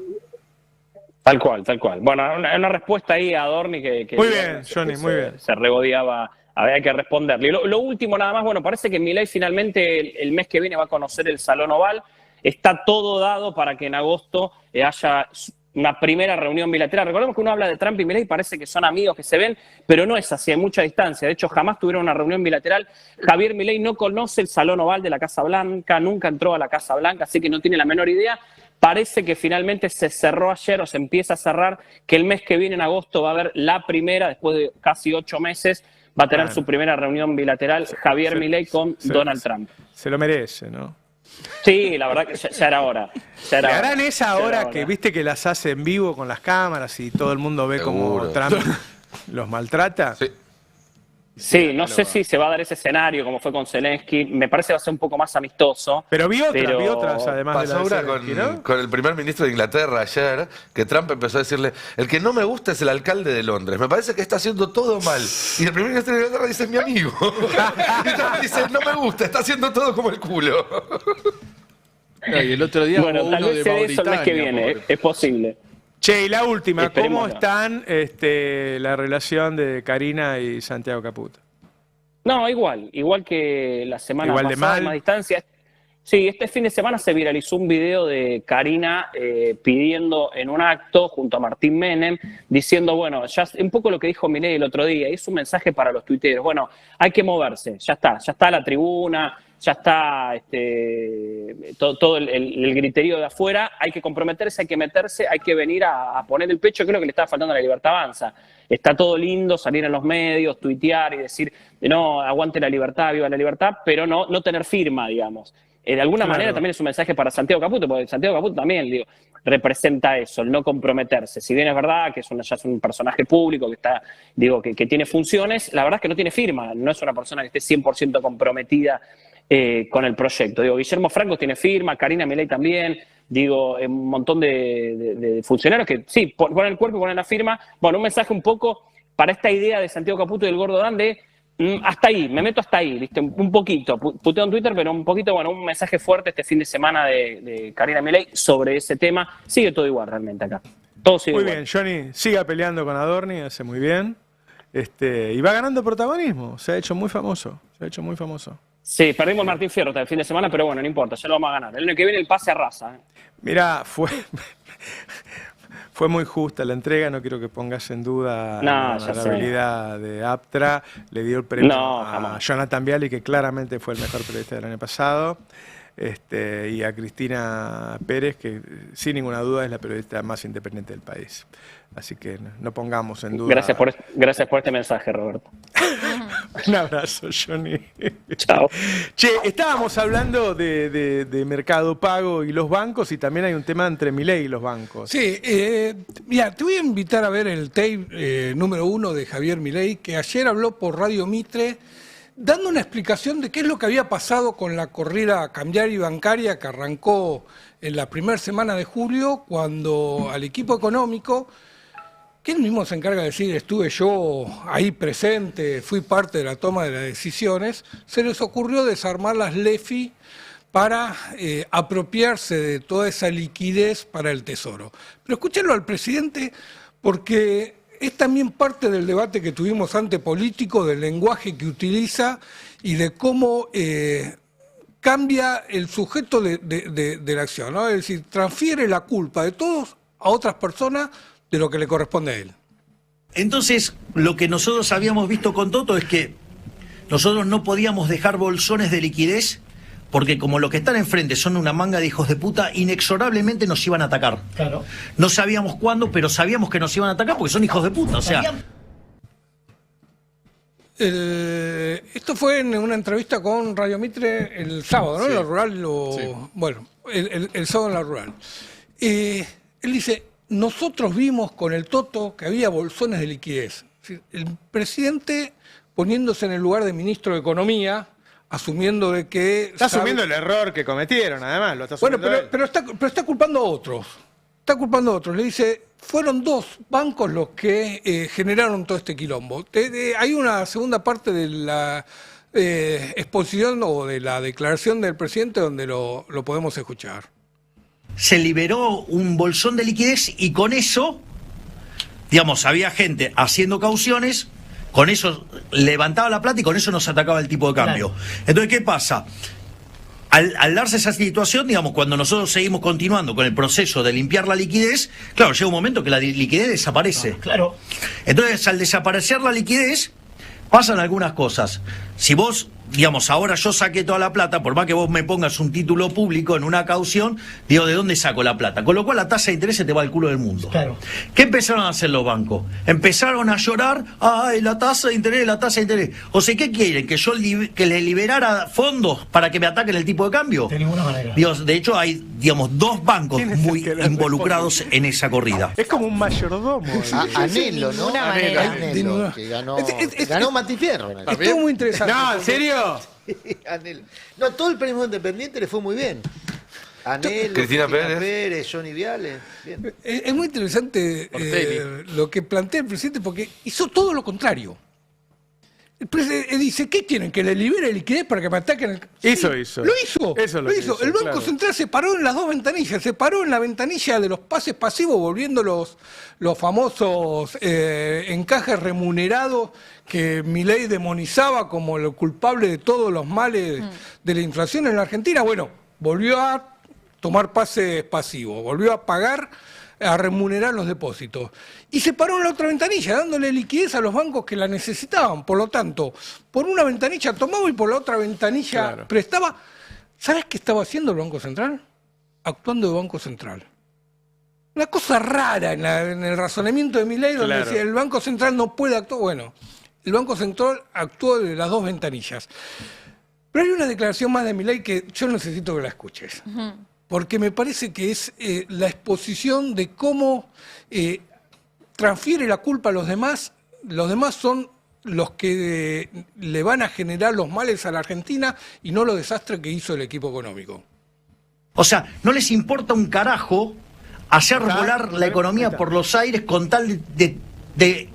Tal cual, tal cual. Bueno, una respuesta ahí a Adorni que muy bien, Johnny, muy bien. Se regodeaba, había que responderle. Lo último nada más, bueno, parece que Milei finalmente el mes que viene va a conocer el Salón Oval. Está todo dado para que en agosto haya una primera reunión bilateral. Recordemos que uno habla de Trump y Milei, parece que son amigos que se ven, pero no es así, hay mucha distancia. De hecho, jamás tuvieron una reunión bilateral. Javier Milei no conoce el Salón Oval de la Casa Blanca, nunca entró a la Casa Blanca, así que no tiene la menor idea. Parece que finalmente se cerró ayer o se empieza a cerrar, que el mes que viene en agosto va a haber la primera, después de casi 8 meses, va a tener su primera reunión bilateral Javier Milei con Donald Trump. Se lo merece, ¿no? Sí, la verdad que ya era hora. ¿Le harán esa hora que viste que las hace en vivo con las cámaras y todo el mundo ve cómo Trump los maltrata? Sí. Sí, no sé si se va a dar ese escenario como fue con Zelensky. Me parece que va a ser un poco más amistoso. Pero vi otras, además pasó de la de ahora Zelensky, ¿no? con el primer ministro de Inglaterra ayer, que Trump empezó a decirle, el que no me gusta es el alcalde de Londres, me parece que está haciendo todo mal. Y el primer ministro de Inglaterra dice, es mi amigo. Y Trump dice, no me gusta, está haciendo todo como el culo. Y el otro día bueno, tal vez sea eso el mes que viene, es posible. Che, y la última, Esperemos ¿cómo están la relación de Karina y Santiago Caputo? No, igual que la semana igual de pasada, mal. Más distancia. Sí, este fin de semana se viralizó un video de Karina pidiendo en un acto junto a Martín Menem, diciendo, bueno, ya un poco lo que dijo Milei el otro día, es un mensaje para los tuiteros, bueno, hay que moverse, ya está la tribuna, ya está todo el griterío de afuera, hay que comprometerse, hay que meterse, hay que venir a poner el pecho, que es lo que le estaba faltando a La Libertad Avanza. Está todo lindo salir en los medios, tuitear y decir, no, aguante la libertad, viva la libertad, pero no tener firma, digamos. De alguna manera también es un mensaje para Santiago Caputo, porque Santiago Caputo también representa eso, el no comprometerse. Si bien es verdad que ya es un personaje público que está, que tiene funciones, la verdad es que no tiene firma, no es una persona que esté 100% comprometida con el proyecto. Guillermo Franco tiene firma, Karina Milei también, un montón de funcionarios que sí, ponen el cuerpo y ponen la firma. Bueno, un mensaje un poco para esta idea de Santiago Caputo y del Gordo Dan de hasta ahí, me meto hasta ahí, ¿viste? Un poquito, puteo en Twitter, pero un poquito, bueno, un mensaje fuerte este fin de semana de Karina Milei sobre ese tema. Sigue todo igual realmente acá. Todo sigue igual. Muy bien, Johnny, siga peleando con Adorni, hace muy bien. Y va ganando protagonismo, se ha hecho muy famoso, Sí, perdimos el Martín Fierro el fin de semana, pero bueno, no importa, ya lo vamos a ganar. El año que viene el pase arrasa. Mirá, fue muy justa la entrega, no quiero que pongas en duda la habilidad de Aptra. Le dio el premio a Jonathan Viali, que claramente fue el mejor periodista del año pasado, y a Cristina Pérez, que sin ninguna duda es la periodista más independiente del país. Así que no pongamos en duda. Gracias por este mensaje, Roberto. Un abrazo, Johnny. Chao. Che, estábamos hablando de Mercado Pago y los bancos, y también hay un tema entre Milei y los bancos. Sí, mira, te voy a invitar a ver el tape número 1 de Javier Milei, que ayer habló por Radio Mitre, dando una explicación de qué es lo que había pasado con la corrida cambiaria y bancaria que arrancó en la primera semana de julio, cuando al equipo económico, que él mismo se encarga de decir, estuve yo ahí presente, fui parte de la toma de las decisiones, se les ocurrió desarmar las LEFI para apropiarse de toda esa liquidez para el Tesoro. Pero escúchenlo al presidente, porque es también parte del debate que tuvimos ante político, del lenguaje que utiliza y de cómo cambia el sujeto de la acción, ¿no? Es decir, transfiere la culpa de todos a otras personas de lo que le corresponde a él. Entonces, lo que nosotros habíamos visto con Toto es que nosotros no podíamos dejar bolsones de liquidez, porque como los que están enfrente son una manga de hijos de puta, inexorablemente nos iban a atacar. Claro. No sabíamos cuándo, pero sabíamos que nos iban a atacar porque son hijos de puta. O sea, Esto fue en una entrevista con Radio Mitre el sábado, ¿no? Sí. En la rural, Sí. bueno, el sábado en la rural. Él dice, nosotros vimos con el Toto que había bolsones de liquidez. Es decir, el presidente poniéndose en el lugar de ministro de Economía, asumiendo de que... Está asumiendo el error que cometieron, además. Lo está Bueno, asumiendo él. pero está culpando a otros. Está culpando a otros. Le dice, fueron 2 bancos los que generaron todo este quilombo. Hay una segunda parte de la exposición o de la declaración del presidente donde lo podemos escuchar. Se liberó un bolsón de liquidez y con eso, digamos, había gente haciendo cauciones, con eso levantaba la plata y con eso nos atacaba el tipo de cambio. Entonces, ¿qué pasa? Al darse esa situación, digamos, cuando nosotros seguimos continuando con el proceso de limpiar la liquidez, claro, llega un momento que la liquidez desaparece. Claro. Entonces, al desaparecer la liquidez, pasan algunas cosas. Si vos, digamos, ahora yo saqué toda la plata, por más que vos me pongas un título público en una caución, digo, ¿de dónde saco la plata? Con lo cual la tasa de interés se te va al culo del mundo. Claro. ¿Qué empezaron a hacer los bancos? Empezaron a llorar, ay, la tasa de interés, la tasa de interés. O sea, ¿qué quieren? ¿Que yo que les liberara fondos para que me ataquen el tipo de cambio? De ninguna manera. Dios, de hecho, hay, digamos, 2 bancos muy involucrados en esa corrida. Es como un mayordomo. Anhelo, ¿no? ninguna manera. Anhelo, que ganó Mati Fierro. Estuvo muy interesante. No, ¿en serio? Anhelo. No, todo el periodismo independiente le fue muy bien. Anhelo, Cristina Pérez, Johnny Viale. Bien. Es muy interesante lo que plantea el presidente porque hizo todo lo contrario. El presidente dice, ¿qué quieren? ¿Que le libere liquidez para que me ataquen? Eso hizo. Lo hizo. Eso lo hizo. El Banco claro. Central se paró en las 2 ventanillas. Se paró en la ventanilla de los pases pasivos, volviendo los famosos encajes remunerados que Milei demonizaba como lo culpable de todos los males de la inflación en la Argentina. Bueno, volvió a tomar pases pasivos, volvió a pagar, a remunerar los depósitos. Y se paró en la otra ventanilla, dándole liquidez a los bancos que la necesitaban. Por lo tanto, por una ventanilla tomaba y por la otra ventanilla prestaba. ¿Sabes qué estaba haciendo el Banco Central? Actuando de Banco Central. Una cosa rara en el razonamiento de Milei, donde decía el Banco Central no puede actuar. Bueno, el Banco Central actuó de las 2 ventanillas. Pero hay una declaración más de Milei que yo necesito que la escuches. Porque me parece que es la exposición de cómo transfiere la culpa a los demás. Los demás son los que le van a generar los males a la Argentina y no los desastres que hizo el equipo económico. O sea, no les importa un carajo hacer volar la economía por los aires con tal de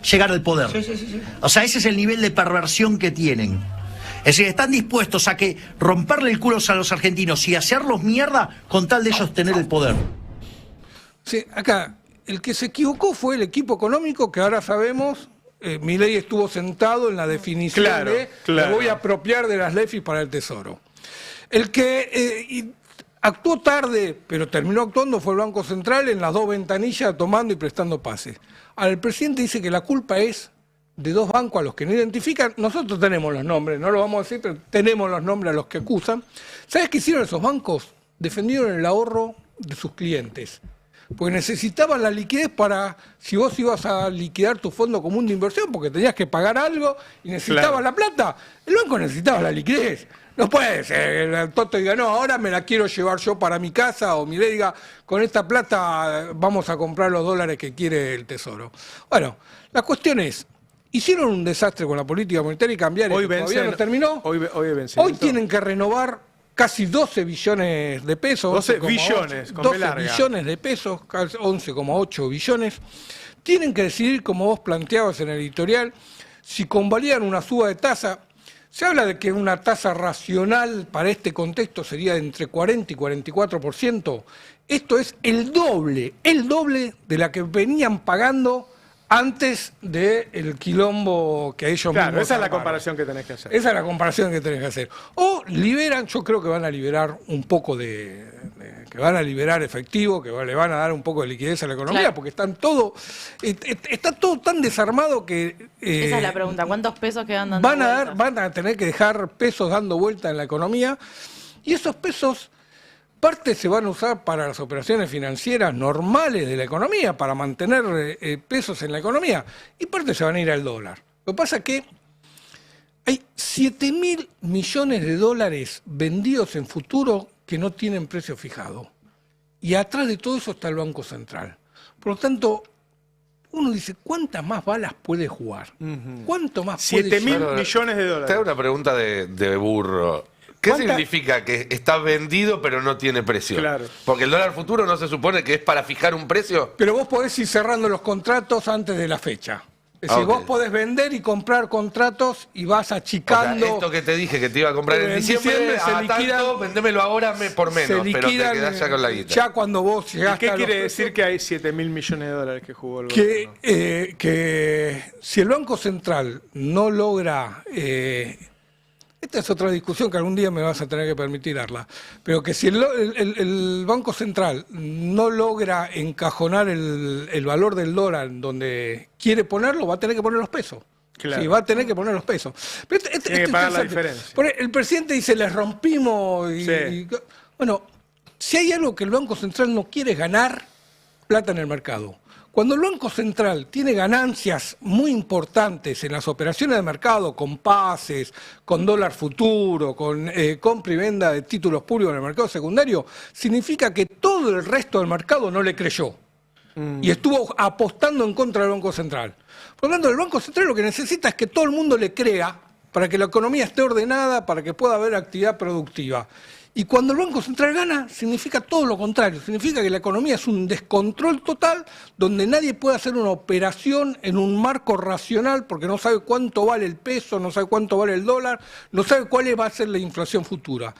llegar al poder. Sí. O sea, ese es el nivel de perversión que tienen. Es decir, están dispuestos a que romperle el culo a los argentinos y hacerlos mierda con tal de ellos tener el poder. Sí, acá, el que se equivocó fue el equipo económico, que ahora sabemos, Milei estuvo sentado en la definición me voy a apropiar de las LEFI para el Tesoro. El que actuó tarde, pero terminó actuando, fue el Banco Central en las 2 ventanillas tomando y prestando pases. Ahora, el presidente dice que la culpa es de 2 bancos a los que no identifican. Nosotros tenemos los nombres, no lo vamos a decir, pero tenemos los nombres a los que acusan. ¿Sabes qué hicieron esos bancos? Defendieron el ahorro de sus clientes. Porque necesitaban la liquidez para, si vos ibas a liquidar tu fondo común de inversión, porque tenías que pagar algo y necesitabas la plata, el banco necesitaba la liquidez. No puede ser, el Toto diga, no, ahora me la quiero llevar yo para mi casa, o Milei diga, con esta plata vamos a comprar los dólares que quiere el Tesoro. Bueno, la cuestión es, hicieron un desastre con la política monetaria y cambiaria, Hoy que todavía no terminó. Hoy tienen que renovar casi 12 billones de pesos. 12 billones, con 12 B larga. billones de pesos, casi 11,8 billones. Tienen que decidir, como vos planteabas en el editorial, si convalidan una suba de tasa. Se habla de que una tasa racional para este contexto sería de entre 40 y 44%. Esto es el doble de la que venían pagando antes del quilombo que ellos mismos esa es la armaron. comparación que tenés que hacer. Esa es la comparación que tenés que hacer. O liberan, yo creo que van a liberar un poco que van a liberar efectivo, que le van a dar un poco de liquidez a la economía, porque está todo tan desarmado que... Esa es la pregunta, ¿cuántos pesos quedan dando vueltas? Van a tener que dejar pesos dando vuelta en la economía, y esos pesos... Parte se van a usar para las operaciones financieras normales de la economía, para mantener pesos en la economía, y parte se van a ir al dólar. Lo que pasa es que Hay 7.000 millones de dólares vendidos en futuro que no tienen precio fijado. Y atrás de todo eso está el Banco Central. Por lo tanto, uno dice, ¿cuántas más balas puede jugar? ¿Cuánto más puede 7.000 millones de dólares. Te hago una pregunta de burro. ¿Qué significa que está vendido pero no tiene precio? Claro. Porque el dólar futuro no se supone que es para fijar un precio. Pero vos podés ir cerrando los contratos antes de la fecha. Es decir, vos podés vender y comprar contratos y vas achicando. O sea, esto que te dije que te iba a comprar en diciembre se liquida, tanto, vendémelo ahora por menos, pero te quedás ya con la guita. Ya cuando vos llegaste. ¿Y qué quiere decir que hay 7.000 millones de dólares que jugó el gobierno? gobierno? Que si el Banco Central no logra... esta es otra discusión que algún día me vas a tener que permitir darla. Pero que si el Banco Central no logra encajonar el valor del dólar donde quiere ponerlo, va a tener que poner los pesos. Claro. Sí, va a tener que poner los pesos. Pero tiene que pagar la diferencia. El presidente dice, les rompimos. Bueno, si hay algo que el Banco Central no quiere es ganar plata en el mercado. Cuando el Banco Central tiene ganancias muy importantes en las operaciones de mercado, con pases, con dólar futuro, con compra y venta de títulos públicos en el mercado secundario, significa que todo el resto del mercado no le creyó y estuvo apostando en contra del Banco Central. Por lo tanto, el Banco Central lo que necesita es que todo el mundo le crea para que la economía esté ordenada, para que pueda haber actividad productiva. Y cuando el Banco Central gana, significa todo lo contrario. Significa que la economía es un descontrol total donde nadie puede hacer una operación en un marco racional porque no sabe cuánto vale el peso, no sabe cuánto vale el dólar, no sabe cuál va a ser la inflación futura.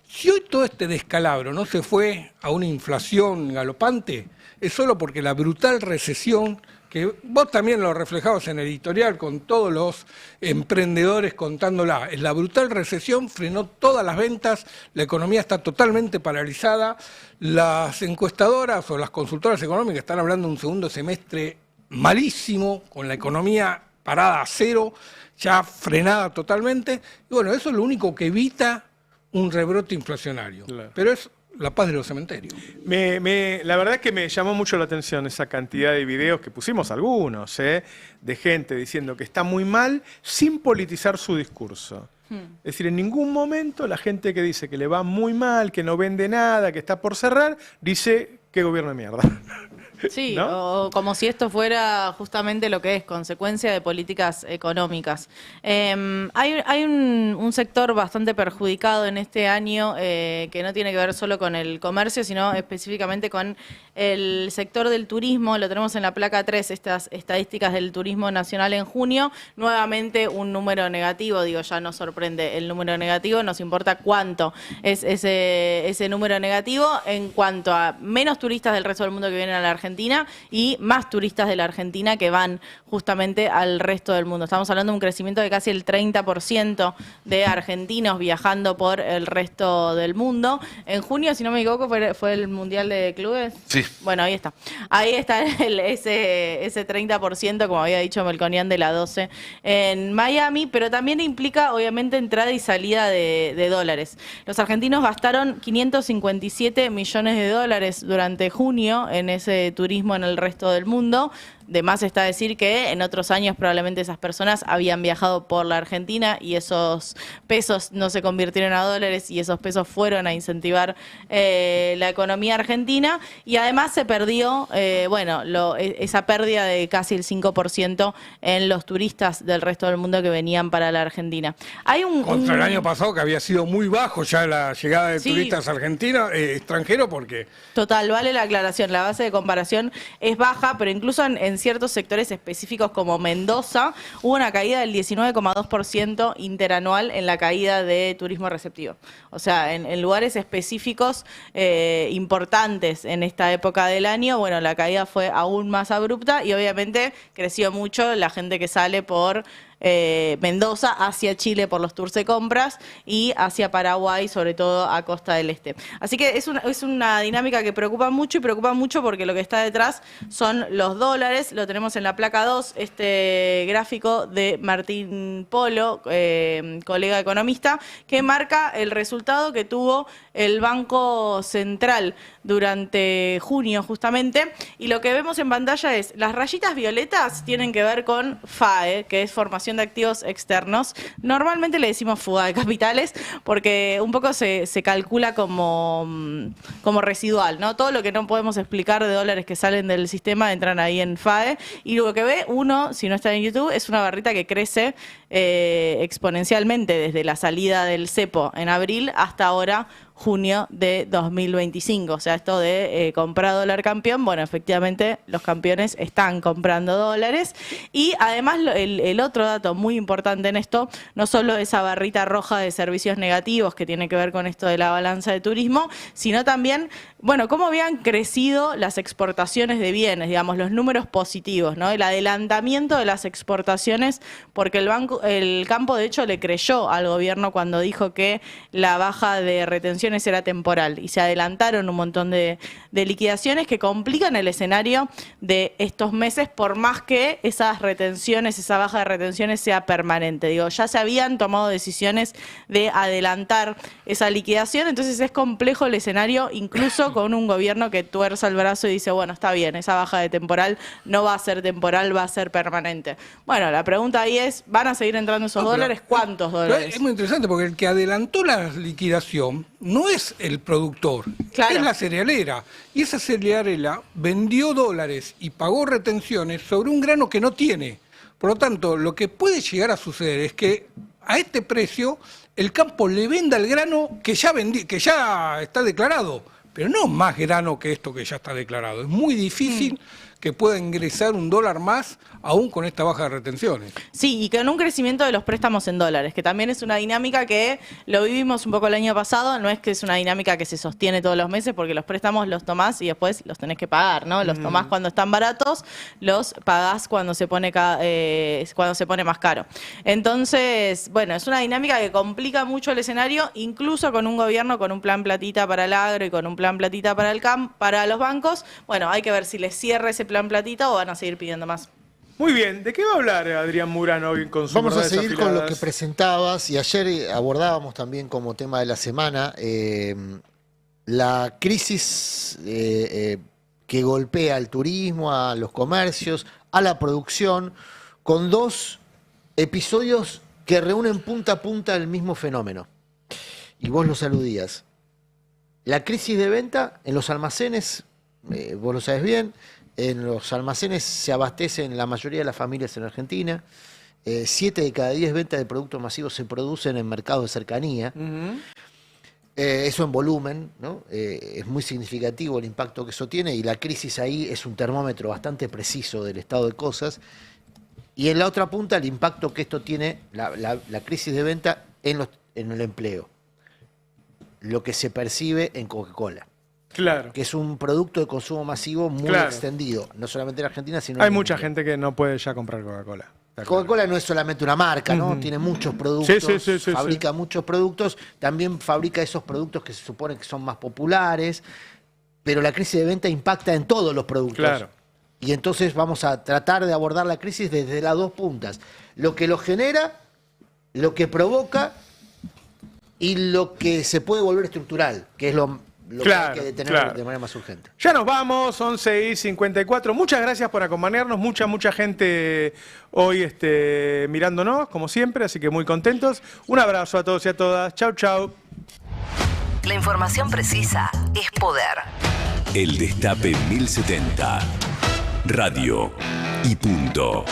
Si hoy todo este descalabro no se fue a una inflación galopante, es solo porque la brutal recesión, que vos también lo reflejabas en el editorial con todos los emprendedores contándola, la brutal recesión frenó todas las ventas, la economía está totalmente paralizada, las encuestadoras o las consultoras económicas están hablando de un segundo semestre malísimo, con la economía parada a cero, ya frenada totalmente, y bueno, eso es lo único que evita un rebrote inflacionario, claro. Pero es la paz de los cementerios. La verdad es que me llamó mucho la atención esa cantidad de videos que pusimos algunos, de gente diciendo que está muy mal sin politizar su discurso. Es decir, en ningún momento la gente que dice que le va muy mal, que no vende nada, que está por cerrar, dice que gobierno de mierda. Sí, ¿no? o como si esto fuera justamente lo que es, consecuencia de políticas económicas. Hay un sector bastante perjudicado en este año que no tiene que ver solo con el comercio, sino específicamente con el sector del turismo. Lo tenemos en la placa 3, estas estadísticas del turismo nacional en junio. Nuevamente un número negativo, digo, ya no sorprende el número negativo, nos importa cuánto es ese número negativo en cuanto a menos turistas del resto del mundo que vienen a la Argentina y más turistas de la Argentina que van justamente al resto del mundo. Estamos hablando de un crecimiento de casi el 30% de argentinos viajando por el resto del mundo. En junio, si no me equivoco, fue el Mundial de Clubes. Sí. Bueno, ahí está. Ahí está ese 30%, como había dicho Melconian, de la 12 en Miami, pero también implica, obviamente, entrada y salida de dólares. Los argentinos gastaron 557 millones de dólares durante junio en ese turismo en el resto del mundo. De más está decir que en otros años probablemente esas personas habían viajado por la Argentina y esos pesos no se convirtieron a dólares y esos pesos fueron a incentivar la economía argentina y además se perdió, esa pérdida de casi el 5% en los turistas del resto del mundo que venían para la Argentina. Hay Contra el año pasado que había sido muy bajo ya la llegada de turistas argentinos, extranjeros, porque... Total, vale la aclaración, la base de comparación es baja, pero incluso en ciertos sectores específicos como Mendoza hubo una caída del 19,2% interanual en la caída de turismo receptivo. O sea, en lugares específicos importantes en esta época del año, bueno, la caída fue aún más abrupta y obviamente creció mucho la gente que sale por Mendoza hacia Chile por los tours de compras y hacia Paraguay, sobre todo a Costa del Este. Así que es una dinámica que preocupa mucho y preocupa mucho porque lo que está detrás son los dólares. Lo tenemos en la placa 2, este gráfico de Martín Polo, colega economista, que marca el resultado que tuvo el Banco Central durante junio justamente, y lo que vemos en pantalla es las rayitas violetas tienen que ver con FAE, que es formación transformación de activos externos. Normalmente le decimos fuga de capitales porque un poco se calcula como residual, ¿no? Todo lo que no podemos explicar de dólares que salen del sistema entran ahí en FAE, y lo que ve uno, si no está en YouTube, es una barrita que crece exponencialmente desde la salida del cepo en abril hasta ahora, junio de 2025. O sea, esto de comprar dólar campeón, bueno, efectivamente los campeones están comprando dólares. Y además el otro dato muy importante en esto, no solo esa barrita roja de servicios negativos que tiene que ver con esto de la balanza de turismo, sino también, bueno, cómo habían crecido las exportaciones de bienes, digamos, los números positivos, ¿no? El adelantamiento de las exportaciones, porque el campo de hecho le creyó al gobierno cuando dijo que la baja de retención era temporal, y se adelantaron un montón de liquidaciones que complican el escenario de estos meses, por más que esas retenciones, esa baja de retenciones sea permanente. Digo, ya se habían tomado decisiones de adelantar esa liquidación, entonces es complejo el escenario, incluso con un gobierno que tuerza el brazo y dice, bueno, está bien, esa baja de temporal no va a ser temporal, va a ser permanente. Bueno, la pregunta ahí es, ¿van a seguir entrando esos dólares? ¿Cuántos dólares? Es muy interesante porque el que adelantó la liquidación no es el productor, es la cerealera. Y esa cerealera vendió dólares y pagó retenciones sobre un grano que no tiene. Por lo tanto, lo que puede llegar a suceder es que a este precio el campo le venda el grano que ya está declarado, pero no más grano que esto que ya está declarado. Es muy difícil que pueda ingresar un dólar más, aún con esta baja de retenciones. Sí, y con un crecimiento de los préstamos en dólares, que también es una dinámica que lo vivimos un poco el año pasado, no es que es una dinámica que se sostiene todos los meses, porque los préstamos los tomás y después los tenés que pagar, ¿no? Los tomás cuando están baratos, los pagás cuando se pone más caro. Entonces, bueno, es una dinámica que complica mucho el escenario, incluso con un gobierno con un plan platita para el agro y con un plan platita para los bancos. Bueno, hay que ver si les cierra ese plan platita o van a seguir pidiendo más. Muy bien, ¿de qué va a hablar Adrián Murano hoy con su Vamos a seguir con lo que presentabas, y ayer abordábamos también como tema de la semana la crisis que golpea al turismo, a los comercios, a la producción, con dos episodios que reúnen punta a punta el mismo fenómeno. Y vos lo aludías. La crisis de venta en los almacenes, vos lo sabes bien, en los almacenes se abastecen la mayoría de las familias en Argentina. 7 de cada 10 ventas de productos masivos se producen en mercados de cercanía. Eso en volumen, ¿no? Es muy significativo el impacto que eso tiene, y la crisis ahí es un termómetro bastante preciso del estado de cosas. Y en la otra punta, el impacto que esto tiene, la crisis de venta en el empleo. Lo que se percibe en Coca-Cola. Claro. Que es un producto de consumo masivo muy extendido, no solamente en Argentina, sino hay mucha gente que no puede ya comprar Coca-Cola. Coca-Cola no es solamente una marca, ¿no? Tiene muchos productos, fabrica muchos productos, también fabrica esos productos que se supone que son más populares, pero la crisis de venta impacta en todos los productos. Claro. Y entonces vamos a tratar de abordar la crisis desde las dos puntas. Lo que lo genera, lo que provoca y lo que se puede volver estructural, que es lo que hay que detener de manera más urgente. Ya nos vamos, 11:54. Muchas gracias por acompañarnos. Mucha gente hoy mirándonos, como siempre, así que muy contentos. Un abrazo a todos y a todas. Chau, chau. La información precisa es poder. El Destape 1070. Radio y punto.